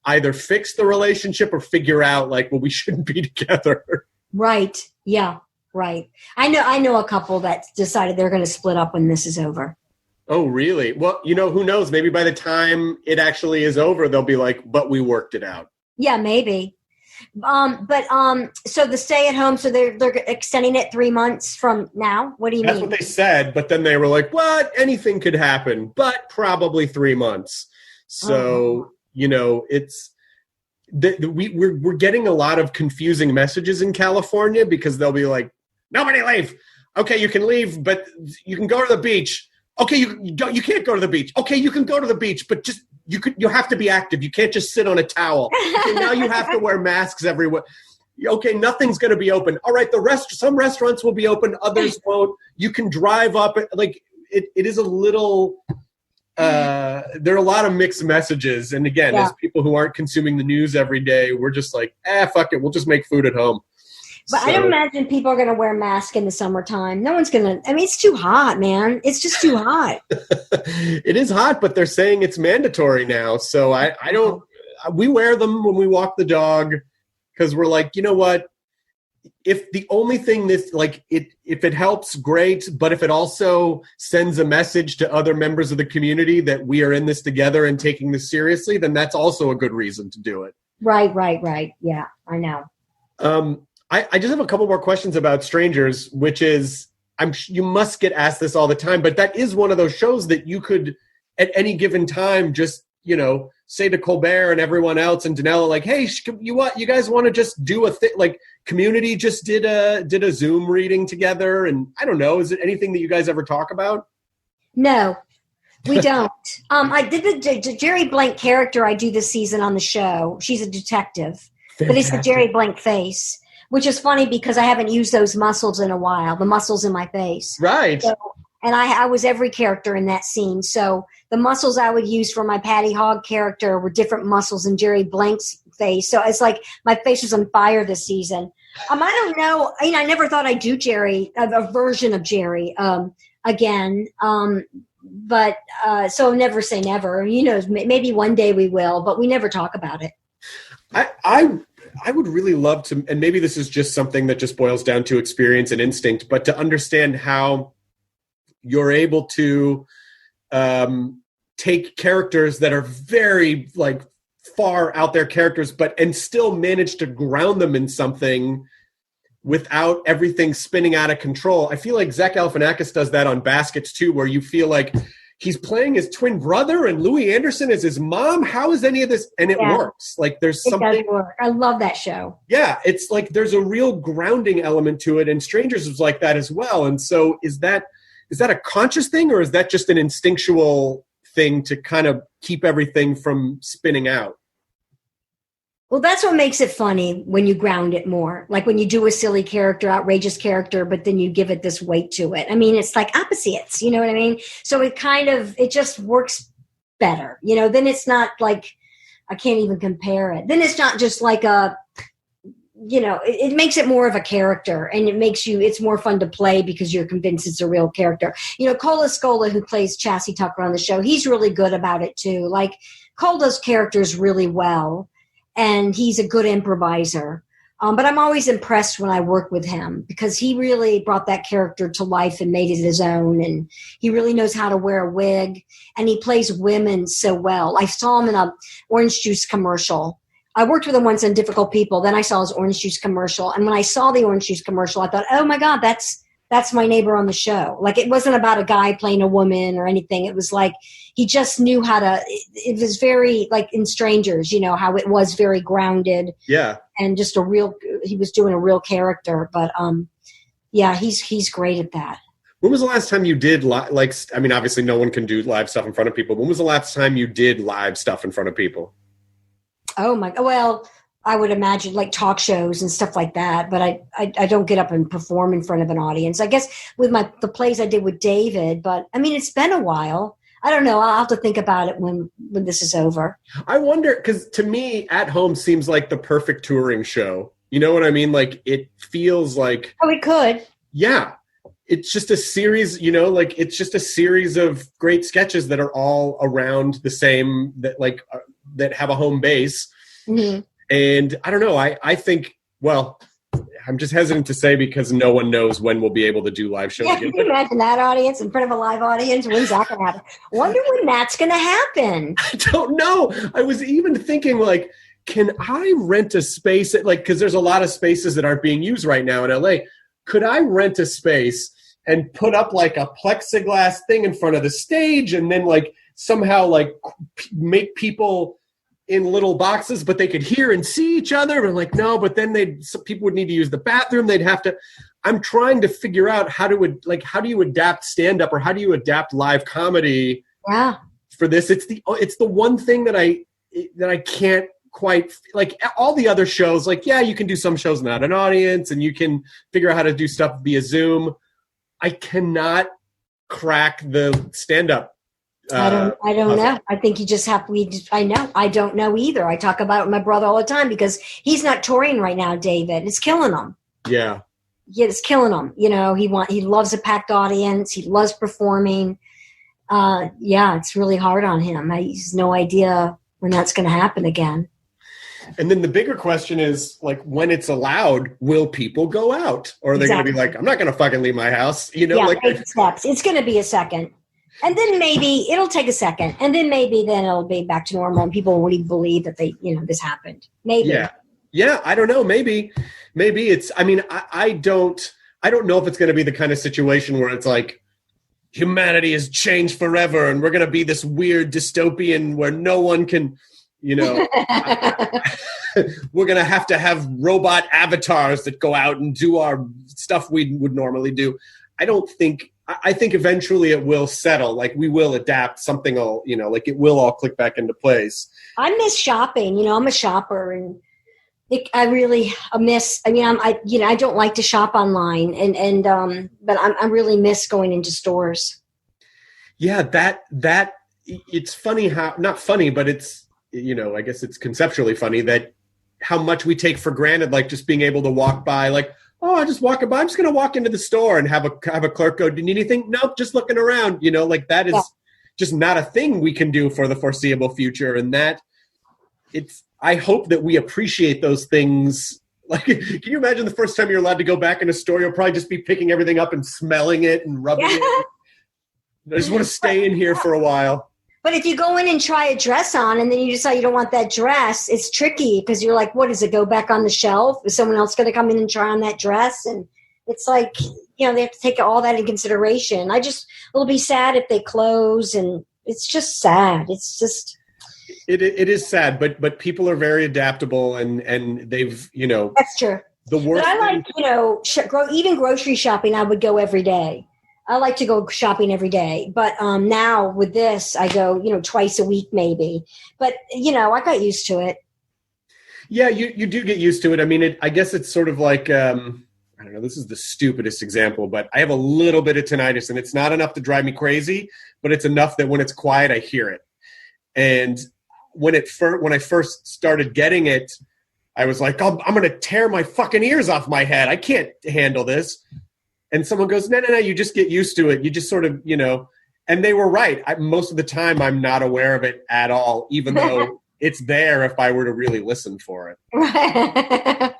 either fix the relationship or figure out like, well, we shouldn't be together. Right. Yeah. Right. I know a couple that decided they're going to split up when this is over. Oh, really? Well, who knows? Maybe by the time it actually is over, they'll be like, but we worked it out. Yeah, maybe. So the stay at home, so they're extending it 3 months from now. What do you mean? That's what they said, but then they were like, what? Anything could happen, but probably 3 months. So, it's we're getting a lot of confusing messages in California because they'll be like, nobody leave. Okay, you can leave, but you can go to the beach. Okay, you can't go to the beach. Okay, you can go to the beach, but just you have to be active. You can't just sit on a towel. Okay, now you have to wear masks everywhere. Okay, nothing's going to be open. All right, some restaurants will be open, others won't. You can drive up. Like it is a little. There are a lot of mixed messages, and again, as people who aren't consuming the news every day, we're just like, fuck it, we'll just make food at home. But I don't imagine people are going to wear masks in the summertime. No one's going to. It's too hot, man. It's just too hot. It is hot, but they're saying it's mandatory now. So I don't. We wear them when we walk the dog because we're like, you know what? If the only thing if it helps, great. But if it also sends a message to other members of the community that we are in this together and taking this seriously, then that's also a good reason to do it. Right. Yeah, I know. I just have a couple more questions about Strangers, which is, you must get asked this all the time, but that is one of those shows that you could, at any given time, just, say to Colbert and everyone else and Danella, like, hey, you guys want to just do a thing? Like, Community just did a Zoom reading together, and I don't know, is it anything that you guys ever talk about? No, we don't. I did the Jerry Blank character I do this season on the show. She's a detective, but it's the Jerry Blank face, which is funny because I haven't used those muscles in a while, the muscles in my face. Right. So, and I was every character in that scene. So the muscles I would use for my Patty Hogg character were different muscles in Jerry Blank's face. So it's like my face was on fire this season. I don't know. I never thought I'd do Jerry, a version of Jerry again. But so never say never. Maybe one day we will, but we never talk about it. I would really love to, and maybe this is just something that just boils down to experience and instinct, but to understand how you're able to take characters that are very like far out there characters, and still manage to ground them in something without everything spinning out of control. I feel like Zach Galifianakis does that on Baskets too, where you feel like he's playing his twin brother and Louis Anderson is his mom. How is any of this? And it works. Like there's something. It does work. I love that show. Yeah, it's like there's a real grounding element to it, and Strangers was like that as well. And so is that a conscious thing, or is that just an instinctual thing to kind of keep everything from spinning out? Well, that's what makes it funny when you ground it more. Like when you do a silly character, outrageous character, but then you give it this weight to it. I mean, it's like opposites, you know what I mean? So it just works better. Then it's not like, I can't even compare it. Then it's not just like it makes it more of a character, and it's more fun to play because you're convinced it's a real character. Cola Scola, who plays Chassie Tucker on the show, he's really good about it too. Like Cole does characters really well. And he's a good improviser. But I'm always impressed when I work with him because he really brought that character to life and made it his own. And he really knows how to wear a wig. And he plays women so well. I saw him in a orange juice commercial. I worked with him once on Difficult People. Then I saw his orange juice commercial. And when I saw the orange juice commercial, I thought, oh, my God, that's my neighbor on the show. Like it wasn't about a guy playing a woman or anything. It was like he just knew how to – it was very like in Strangers, how it was very grounded. Yeah. And just he was doing a real character. But, yeah, he's great at that. When was the last time you did obviously no one can do live stuff in front of people. When was the last time you did live stuff in front of people? Oh, my – well – I would imagine like talk shows and stuff like that, but I don't get up and perform in front of an audience. I guess with the plays I did with David, but I mean, it's been a while. I don't know. I'll have to think about it when this is over. I wonder, because to me, At Home seems like the perfect touring show. You know what I mean? Like it feels like. Oh, it could. Yeah. It's just a series, it's just a series of great sketches that are all around the same, that have a home base. Mm-hmm. And I don't know, I think, well, I'm just hesitant to say because no one knows when we'll be able to do live shows again. Can you imagine that audience in front of a live audience? When's that going to happen? Wonder when that's going to happen. I don't know. I was even thinking, like, can I rent a space because there's a lot of spaces that aren't being used right now in LA. Could I rent a space and put up like a plexiglass thing in front of the stage and then somehow make people in little boxes, but they could hear and see each other? And no, but then some people would need to use the bathroom. They'd have to. I'm trying to figure out how do you adapt stand-up or how do you adapt live comedy? Yeah. For this, it's the one thing that I can't quite all the other shows. You can do some shows without an audience, and you can figure out how to do stuff via Zoom. I cannot crack the stand-up. I don't know. I think you just have I know. I don't know either. I talk about it with my brother all the time because he's not touring right now, David. It's killing him. Yeah. Yeah, it's killing him. He loves a packed audience. He loves performing. It's really hard on him. He has no idea when that's going to happen again. And then the bigger question is, when it's allowed, will people go out? Or are they going to be like, I'm not going to fucking leave my house? Take steps. It's going to be a second. And then maybe it'll take a second. And then then it'll be back to normal and people won't even believe that this happened. Maybe. Yeah. Yeah. I don't know. Maybe it's, I don't know if it's going to be the kind of situation where it's like humanity has changed forever and we're going to be this weird dystopian where no one can, You know, we're going to have robot avatars that go out and do our stuff we would normally do. I think eventually it will settle. Like we will adapt, something will, you know, like it will all click back into place. I miss shopping. You know, I'm a shopper, and I really miss. I mean, I don't like to shop online, but I really miss going into stores. Yeah, that it's funny how, not funny, but it's, you know, I guess it's conceptually funny that how much we take for granted, like just being able to walk by, like, oh, I'm just walking by. I'm just going to walk into the store and have a clerk go, do you need anything? Nope, just looking around. You know, like that is just not a thing we can do for the foreseeable future. And that I hope that we appreciate those things. Like, can you imagine the first time you're allowed to go back in a store? You'll probably just be picking everything up and smelling it and rubbing it. I just want to stay in here for a while. But if you go in and try a dress on and then you decide you don't want that dress, it's tricky because you're like, what does it go back on the shelf? Is someone else going to come in and try on that dress? And it's like, you know, they have to take all that in consideration. It'll be sad if they close, and it's just sad. It's just. It is sad, but people are very adaptable and they've, you know. That's true. The worst. But I like, you know, even grocery shopping, I would go every day. I like to go shopping every day, but now with this, I go, you know, twice a week maybe. But, you know, I got used to it. Yeah, you do get used to it. I mean, I guess it's sort of like, I don't know, this is the stupidest example, but I have a little bit of tinnitus, and it's not enough to drive me crazy, but it's enough that when it's quiet, I hear it. And when I first started getting it, I was like, I'm going to tear my fucking ears off my head. I can't handle this. And someone goes, no, you just get used to it. You just sort of, you know, and they were right. Most of the time I'm not aware of it at all, even though it's there if I were to really listen for it. Right.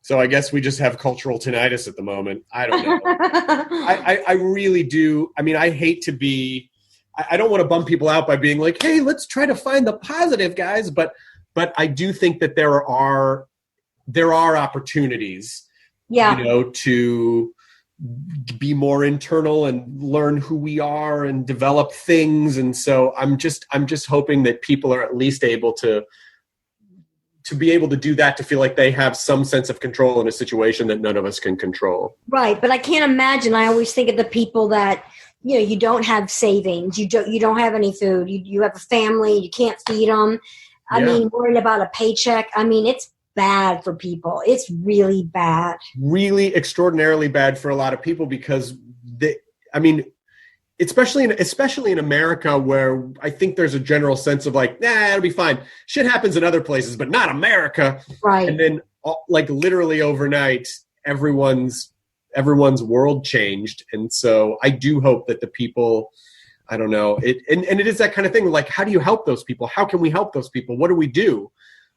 So I guess we just have cultural tinnitus at the moment. I don't know. I really do. I mean, I hate to be, I don't want to bum people out by being like, hey, let's try to find the positive, guys. But I do think that there are opportunities, yeah, you know, to be more internal and learn who we are and develop things. And so I'm just hoping that people are at least able to be able to do that, to feel like they have some sense of control in a situation that none of us can control. Right. But I can't imagine. I always think of the people that, you know, you don't have savings. You don't have any food. You have a family. You can't feed them. I mean, worrying about a paycheck. I mean, it's bad for people. It's really bad. Really extraordinarily bad for a lot of people because especially in America, where I think there's a general sense of like, it'll be fine. Shit happens in other places, but not America. Right. And then like literally overnight, everyone's world changed. And so I do hope that the people, I don't know, it is that kind of thing. Like, how do you help those people? How can we help those people? What do we do?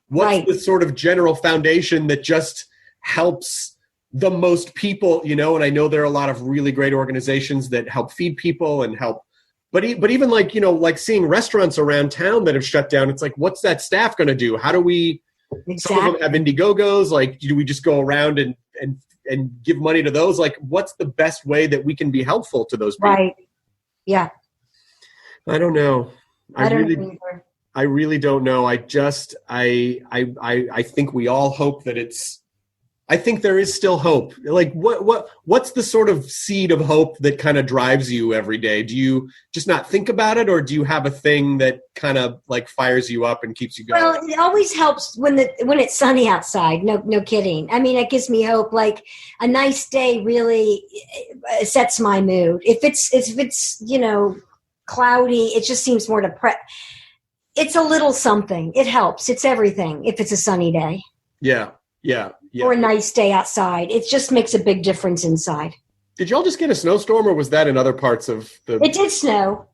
What's the sort of general foundation that just helps the most people, you know? And I know there are a lot of really great organizations that help feed people and help, but even like, you know, like seeing restaurants around town that have shut down, it's like, what's that staff going to do? How do we, some of them have Indiegogos, like, do we just go around and give money to those? Like, what's the best way that we can be helpful to those people? Right. Yeah. I don't know. I don't know either. I really don't know. I think we all hope that I think there is still hope. Like what's the sort of seed of hope that kind of drives you every day? Do you just not think about it, or do you have a thing that kind of like fires you up and keeps you going? Well, it always helps when it's sunny outside. No kidding. I mean, it gives me hope. Like a nice day really sets my mood. If it's, you know, cloudy, it just seems more depressed. It's a little something. It helps. It's everything. If it's a sunny day. Yeah. Or a nice day outside. It just makes a big difference inside. Did y'all just get a snowstorm, or was that in other parts of the... It did snow,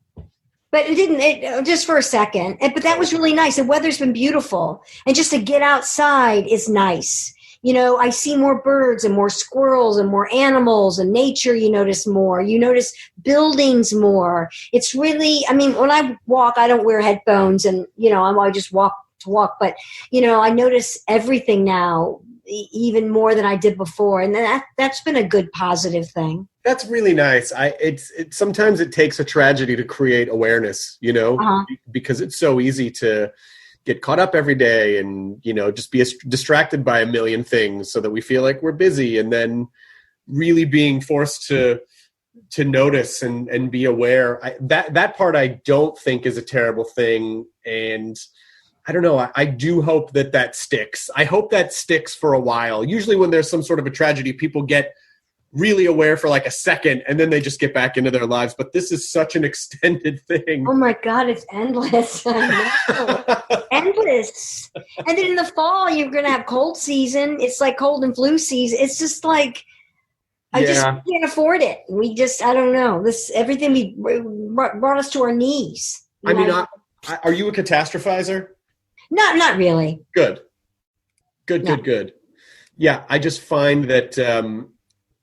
but it didn't, just for a second. But that was really nice. The weather's been beautiful. And just to get outside is nice. You know, I see more birds and more squirrels and more animals and nature. You notice more. You notice buildings more. It's really, I mean, when I walk, I don't wear headphones and, you know, I just walk to walk. But, you know, I notice everything now even more than I did before. And that's been a good positive thing. That's really nice. Sometimes it takes a tragedy to create awareness, you know, because it's so easy to get caught up every day and, just be distracted by a million things so that we feel like we're busy, and then really being forced to notice and be aware. That part I don't think is a terrible thing. And I don't know. I do hope that sticks. I hope that sticks for a while. Usually when there's some sort of a tragedy, people get really aware for like a second and then they just get back into their lives. But this is such an extended thing. Oh my God, it's endless. I know. Endless. And then in the fall, you're going to have cold season. It's like cold and flu season. It's just like, I just can't afford it. I don't know. Everything brought us to our knees. I mean, are you a catastrophizer? Not really. Good. Yeah, I just find that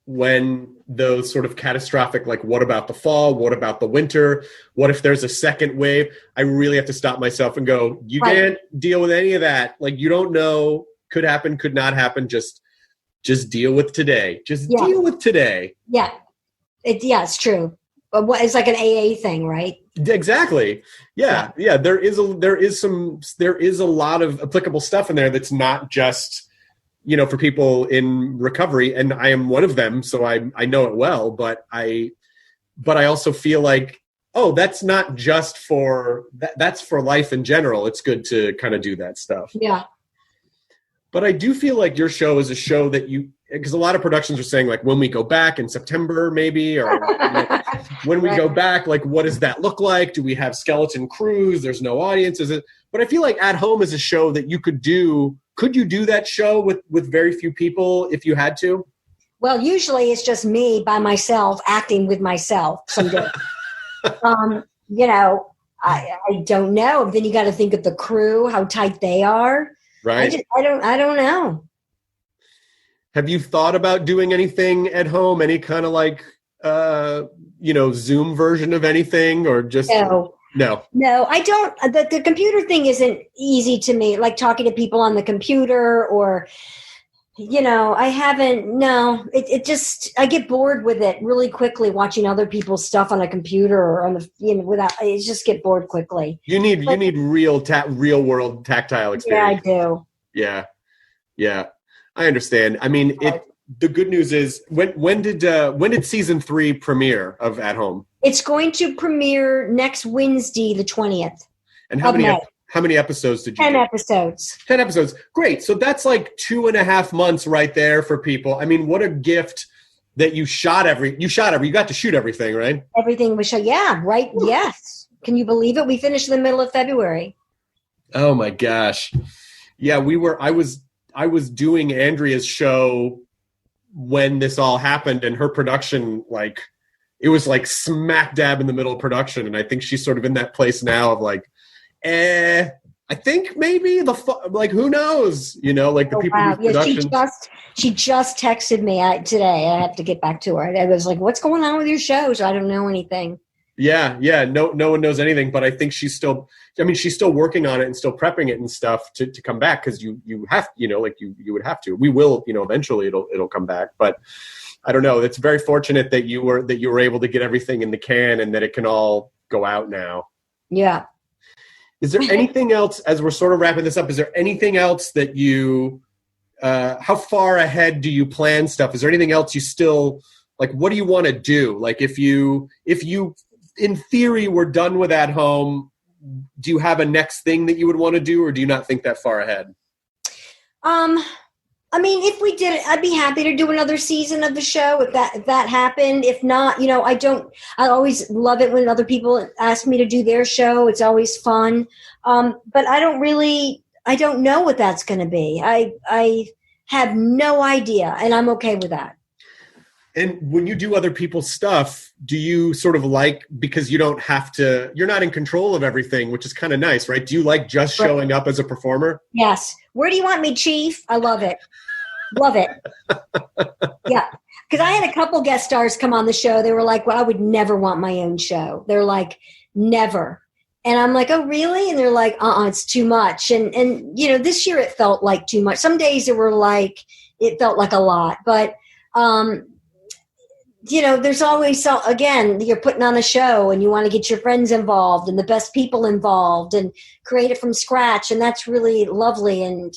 when those sort of catastrophic, like what about the fall? What about the winter? What if there's a second wave? I really have to stop myself and go, you can't deal with any of that. Like, you don't know, could happen, could not happen. Just deal with today. Deal with today. Yeah. It's true. But it's like an AA thing, right? Exactly. Yeah. There is a lot of applicable stuff in there that's not just, for people in recovery, and I am one of them, so I know it well. But I also feel like, that's not just for that's for life in general. It's good to kind of do that stuff. Yeah. But I do feel like your show is a show that because a lot of productions are saying, like, when we go back in September, maybe, or when we go back, like, what does that look like? Do we have skeleton crews? There's no audience. But I feel like At Home is a show that you could do. Could you do that show with very few people if you had to? Well, usually it's just me by myself acting with myself someday. I don't know. Then you got to think of the crew, how tight they are. Right. I don't know. Have you thought about doing anything at home? Any kind of like, Zoom version of anything, or just no, I don't. The computer thing isn't easy to me. Like talking to people on the computer, or, I haven't. No, it just, I get bored with it really quickly. Watching other people's stuff on a computer or on the, I just get bored quickly. You need real world tactile experience. Yeah, I do. Yeah. I understand. I mean, the good news is, when did season 3 premiere of At Home? It's going to premiere next Wednesday, the 20th. And how many episodes did you 10 do? 10 episodes. Great. So that's like 2.5 months right there for people. I mean, what a gift that you got to shoot everything, right? Everything was shot. Yeah, right. Yes. Can you believe it? We finished in the middle of February. Oh my gosh. Yeah, I was doing Andrea's show when this all happened, and her production, like, it was like smack dab in the middle of production. And I think she's sort of in that place now of like, I think maybe who knows, like the people who production. She just texted me today. I have to get back to her. I was like, what's going on with your shows? I don't know anything. Yeah. No one knows anything, but I think she's still working on it and still prepping it and stuff to come back. Cause you have, you would have to, we will, eventually it'll come back, but I don't know. It's very fortunate that you were able to get everything in the can and that it can all go out now. Yeah. Is there anything else, as we're sort of wrapping this up, is there anything else that you, how far ahead do you plan stuff? Is there anything else you still, like, what do you want to do? Like, if you in theory were done with At Home, do you have a next thing that you would want to do, or do you not think that far ahead? I mean, if we did it, I'd be happy to do another season of the show if that happened. If not, I always love it when other people ask me to do their show. It's always fun. But I don't know what that's going to be. I have no idea, and I'm okay with that. And when you do other people's stuff, do you sort of like, because you're not in control of everything, which is kind of nice, right? Do you like just showing up as a performer? Yes. Where do you want me, Chief? I love it. Love it. Yeah. Because I had a couple guest stars come on the show. They were like, well, I would never want my own show. They're like, never. And I'm like, oh, really? And they're like, it's too much. And this year it felt like too much. Some days it felt like a lot. But there's always again, you're putting on a show and you want to get your friends involved and the best people involved and create it from scratch. And that's really lovely and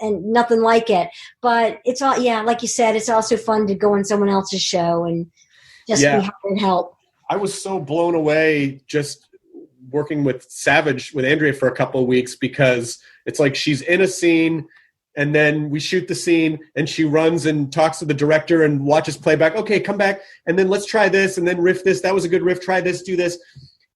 nothing like it. But it's all, like you said, it's also fun to go on someone else's show and just be happy and help. I was so blown away just working with Andrea for a couple of weeks, because it's like she's in a scene and then we shoot the scene and she runs and talks to the director and watches playback. Okay, come back. And then let's try this and then riff this. That was a good riff. Try this, do this.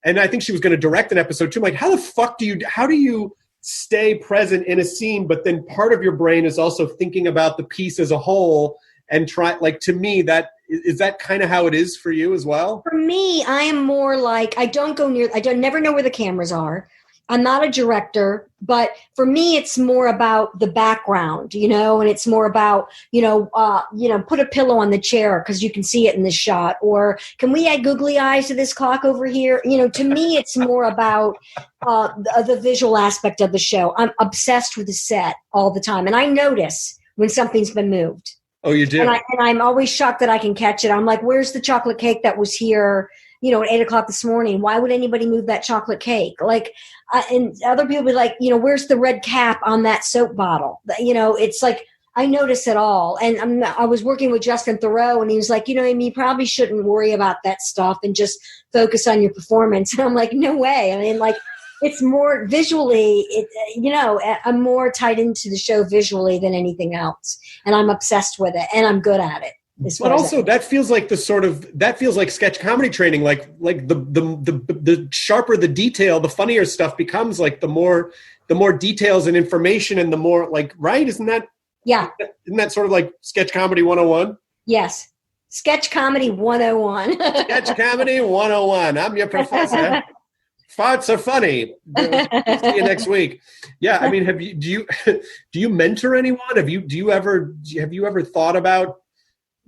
And I think she was going to direct an episode too. I'm like, how do you stay present in a scene, but then part of your brain is also thinking about the piece as a whole and try, like, to me, is that kind of how it is for you as well? For me, I am more like, I never know where the cameras are. I'm not a director, but for me, it's more about the background, and it's more about, put a pillow on the chair because you can see it in this shot, or can we add googly eyes to this clock over here? To me, it's more about the visual aspect of the show. I'm obsessed with the set all the time, and I notice when something's been moved. Oh, you do? And I'm always shocked that I can catch it. I'm like, where's the chocolate cake that was here, at 8:00 this morning? Why would anybody move that chocolate cake? Like, and other people be like, where's the red cap on that soap bottle? It's like, I notice it all. And I was working with Justin Theroux, and he was like, Amy, you probably shouldn't worry about that stuff and just focus on your performance. And I'm like, no way. I mean, like, it's more visually, I'm more tied into the show visually than anything else. And I'm obsessed with it, and I'm good at it. But also that feels like sketch comedy training. Like the sharper the detail, the funnier stuff becomes. Like the more details and information, and the more, like, right? Isn't that sort of like sketch comedy 101? Yes. Sketch comedy 101. Sketch comedy 101. I'm your professor. Farts are funny. See you next week. Yeah, I mean, do you mentor anyone? Have you ever thought about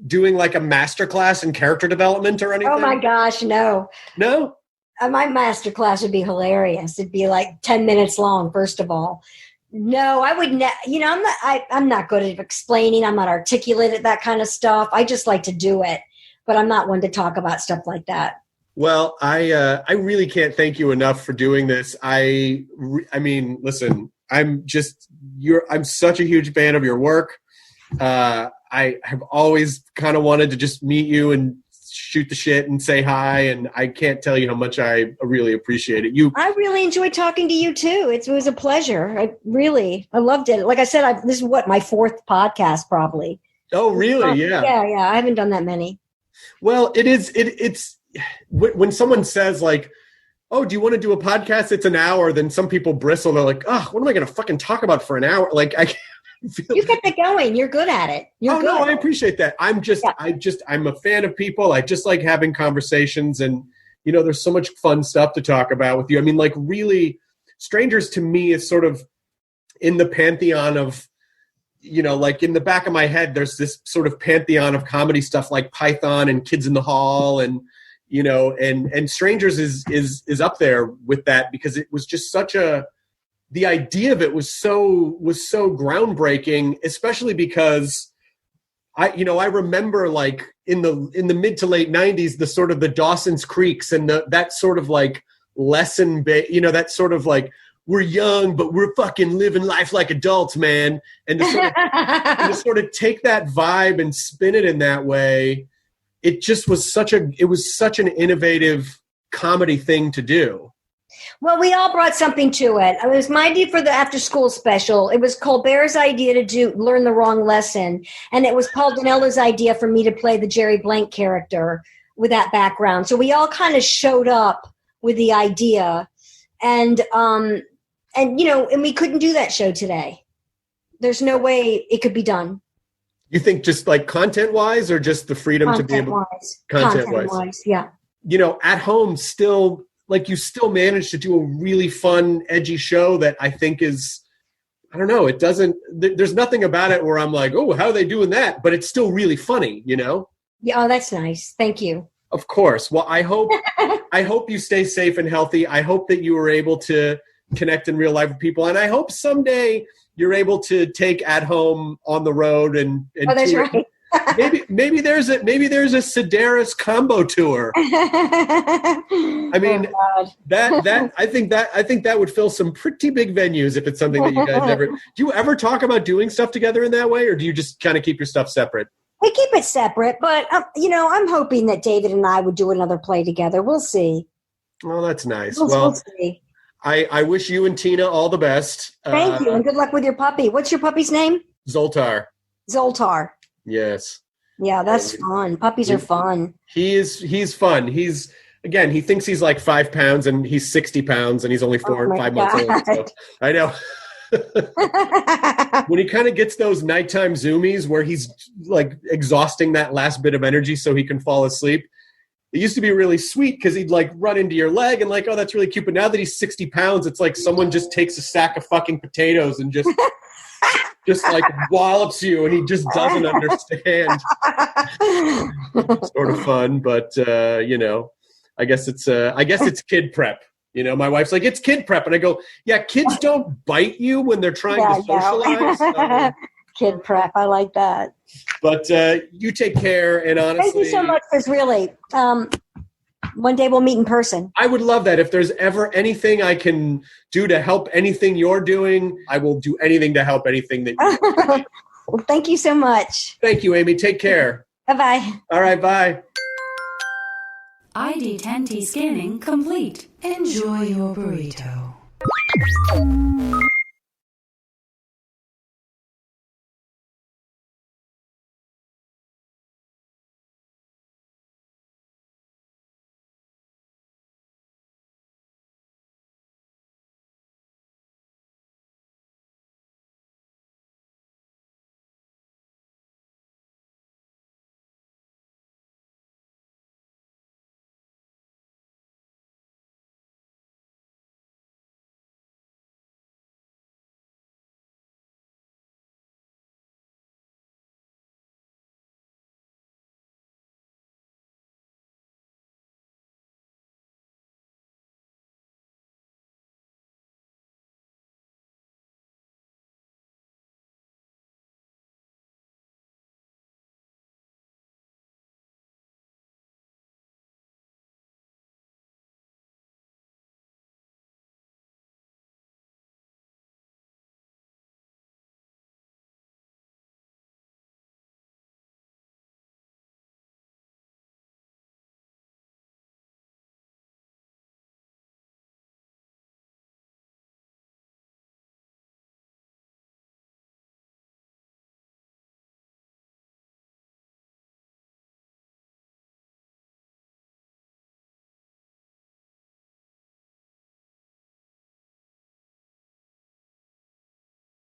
doing like a master class in character development or anything? Oh my gosh, no. No? My master class would be hilarious. It'd be like 10 minutes long, first of all. No, I would I'm not good at explaining. I'm not articulate at that kind of stuff. I just like to do it, but I'm not one to talk about stuff like that. Well, I really can't thank you enough for doing this. I mean, listen, I'm such a huge fan of your work. I have always kind of wanted to just meet you and shoot the shit and say hi, and I can't tell you how much I really appreciate it. I really enjoyed talking to you too. It was a pleasure. I loved it. Like I said, this is my fourth podcast probably. Oh, really? Yeah. Yeah. I haven't done that many. Well, it's when someone says like, oh, do you want to do a podcast? It's an hour. Then some people bristle. They're like, oh, what am I going to fucking talk about for an hour? Like, you kept it going. You're good at it. You're good. No, I appreciate that. I'm a fan of people. I just like having conversations, and there's so much fun stuff to talk about with you. I mean, like, really, Strangers to me is sort of in the pantheon of, like in the back of my head, there's this sort of pantheon of comedy stuff like Python and Kids in the Hall, and and Strangers is up there with that, because it was just the idea of it was so groundbreaking, especially because I remember like in the mid to late 90s, the sort of the Dawson's Creeks and that sort of like lesson, that sort of like, we're young, but we're fucking living life like adults, man. And to sort of take that vibe and spin it in that way, it just was such an innovative comedy thing to do. Well, we all brought something to it. It was my idea for the after-school special. It was Colbert's idea to learn the wrong lesson. And it was Paul Danella's idea for me to play the Jerry Blank character with that background. So we all kind of showed up with the idea. And we couldn't do that show today. There's no way it could be done. You think just like content-wise, or just the freedom to be able... Content-wise, yeah. At home still... like, you still manage to do a really fun, edgy show that I think is, I don't know, there's nothing about it where I'm like, oh, how are they doing that? But it's still really funny, Yeah, oh, that's nice. Thank you. Of course. Well, I hope you stay safe and healthy. I hope that you are able to connect in real life with people. And I hope someday you're able to take At Home on the road and that's right. maybe there's a Sedaris combo tour. I mean, I think that would fill some pretty big venues if it's something that you guys ever. Do you ever talk about doing stuff together in that way, or do you just kind of keep your stuff separate? We keep it separate, but I'm hoping that David and I would do another play together. We'll see. Oh, that's nice. We'll see. I wish you and Tina all the best. Thank you, and good luck with your puppy. What's your puppy's name? Zoltar. Zoltar. Yes. Yeah, that's fun. Puppies are fun. He's fun. He thinks he's like 5 pounds, and he's 60 pounds, and he's only 5 months old. So, I know. When he kind of gets those nighttime zoomies where he's like exhausting that last bit of energy so he can fall asleep, it used to be really sweet because he'd like run into your leg and like, oh, that's really cute. But now that he's 60 pounds, it's like someone just takes a sack of fucking potatoes and just like wallops you, and he just doesn't understand. Sort of fun, but I guess it's kid prep. My wife's like, it's kid prep. And I go, yeah, kids don't bite you when they're trying to socialize. Kid prep. I like that. But you take care. And honestly, thank you so much, Chris. Really. One day we'll meet in person. I would love that. If there's ever anything I can do to help anything you're doing, I will do anything to help anything that you're doing. Well, thank you so much. Thank you, Amy. Take care. Bye-bye. All right, bye. ID10T scanning complete. Enjoy your burrito.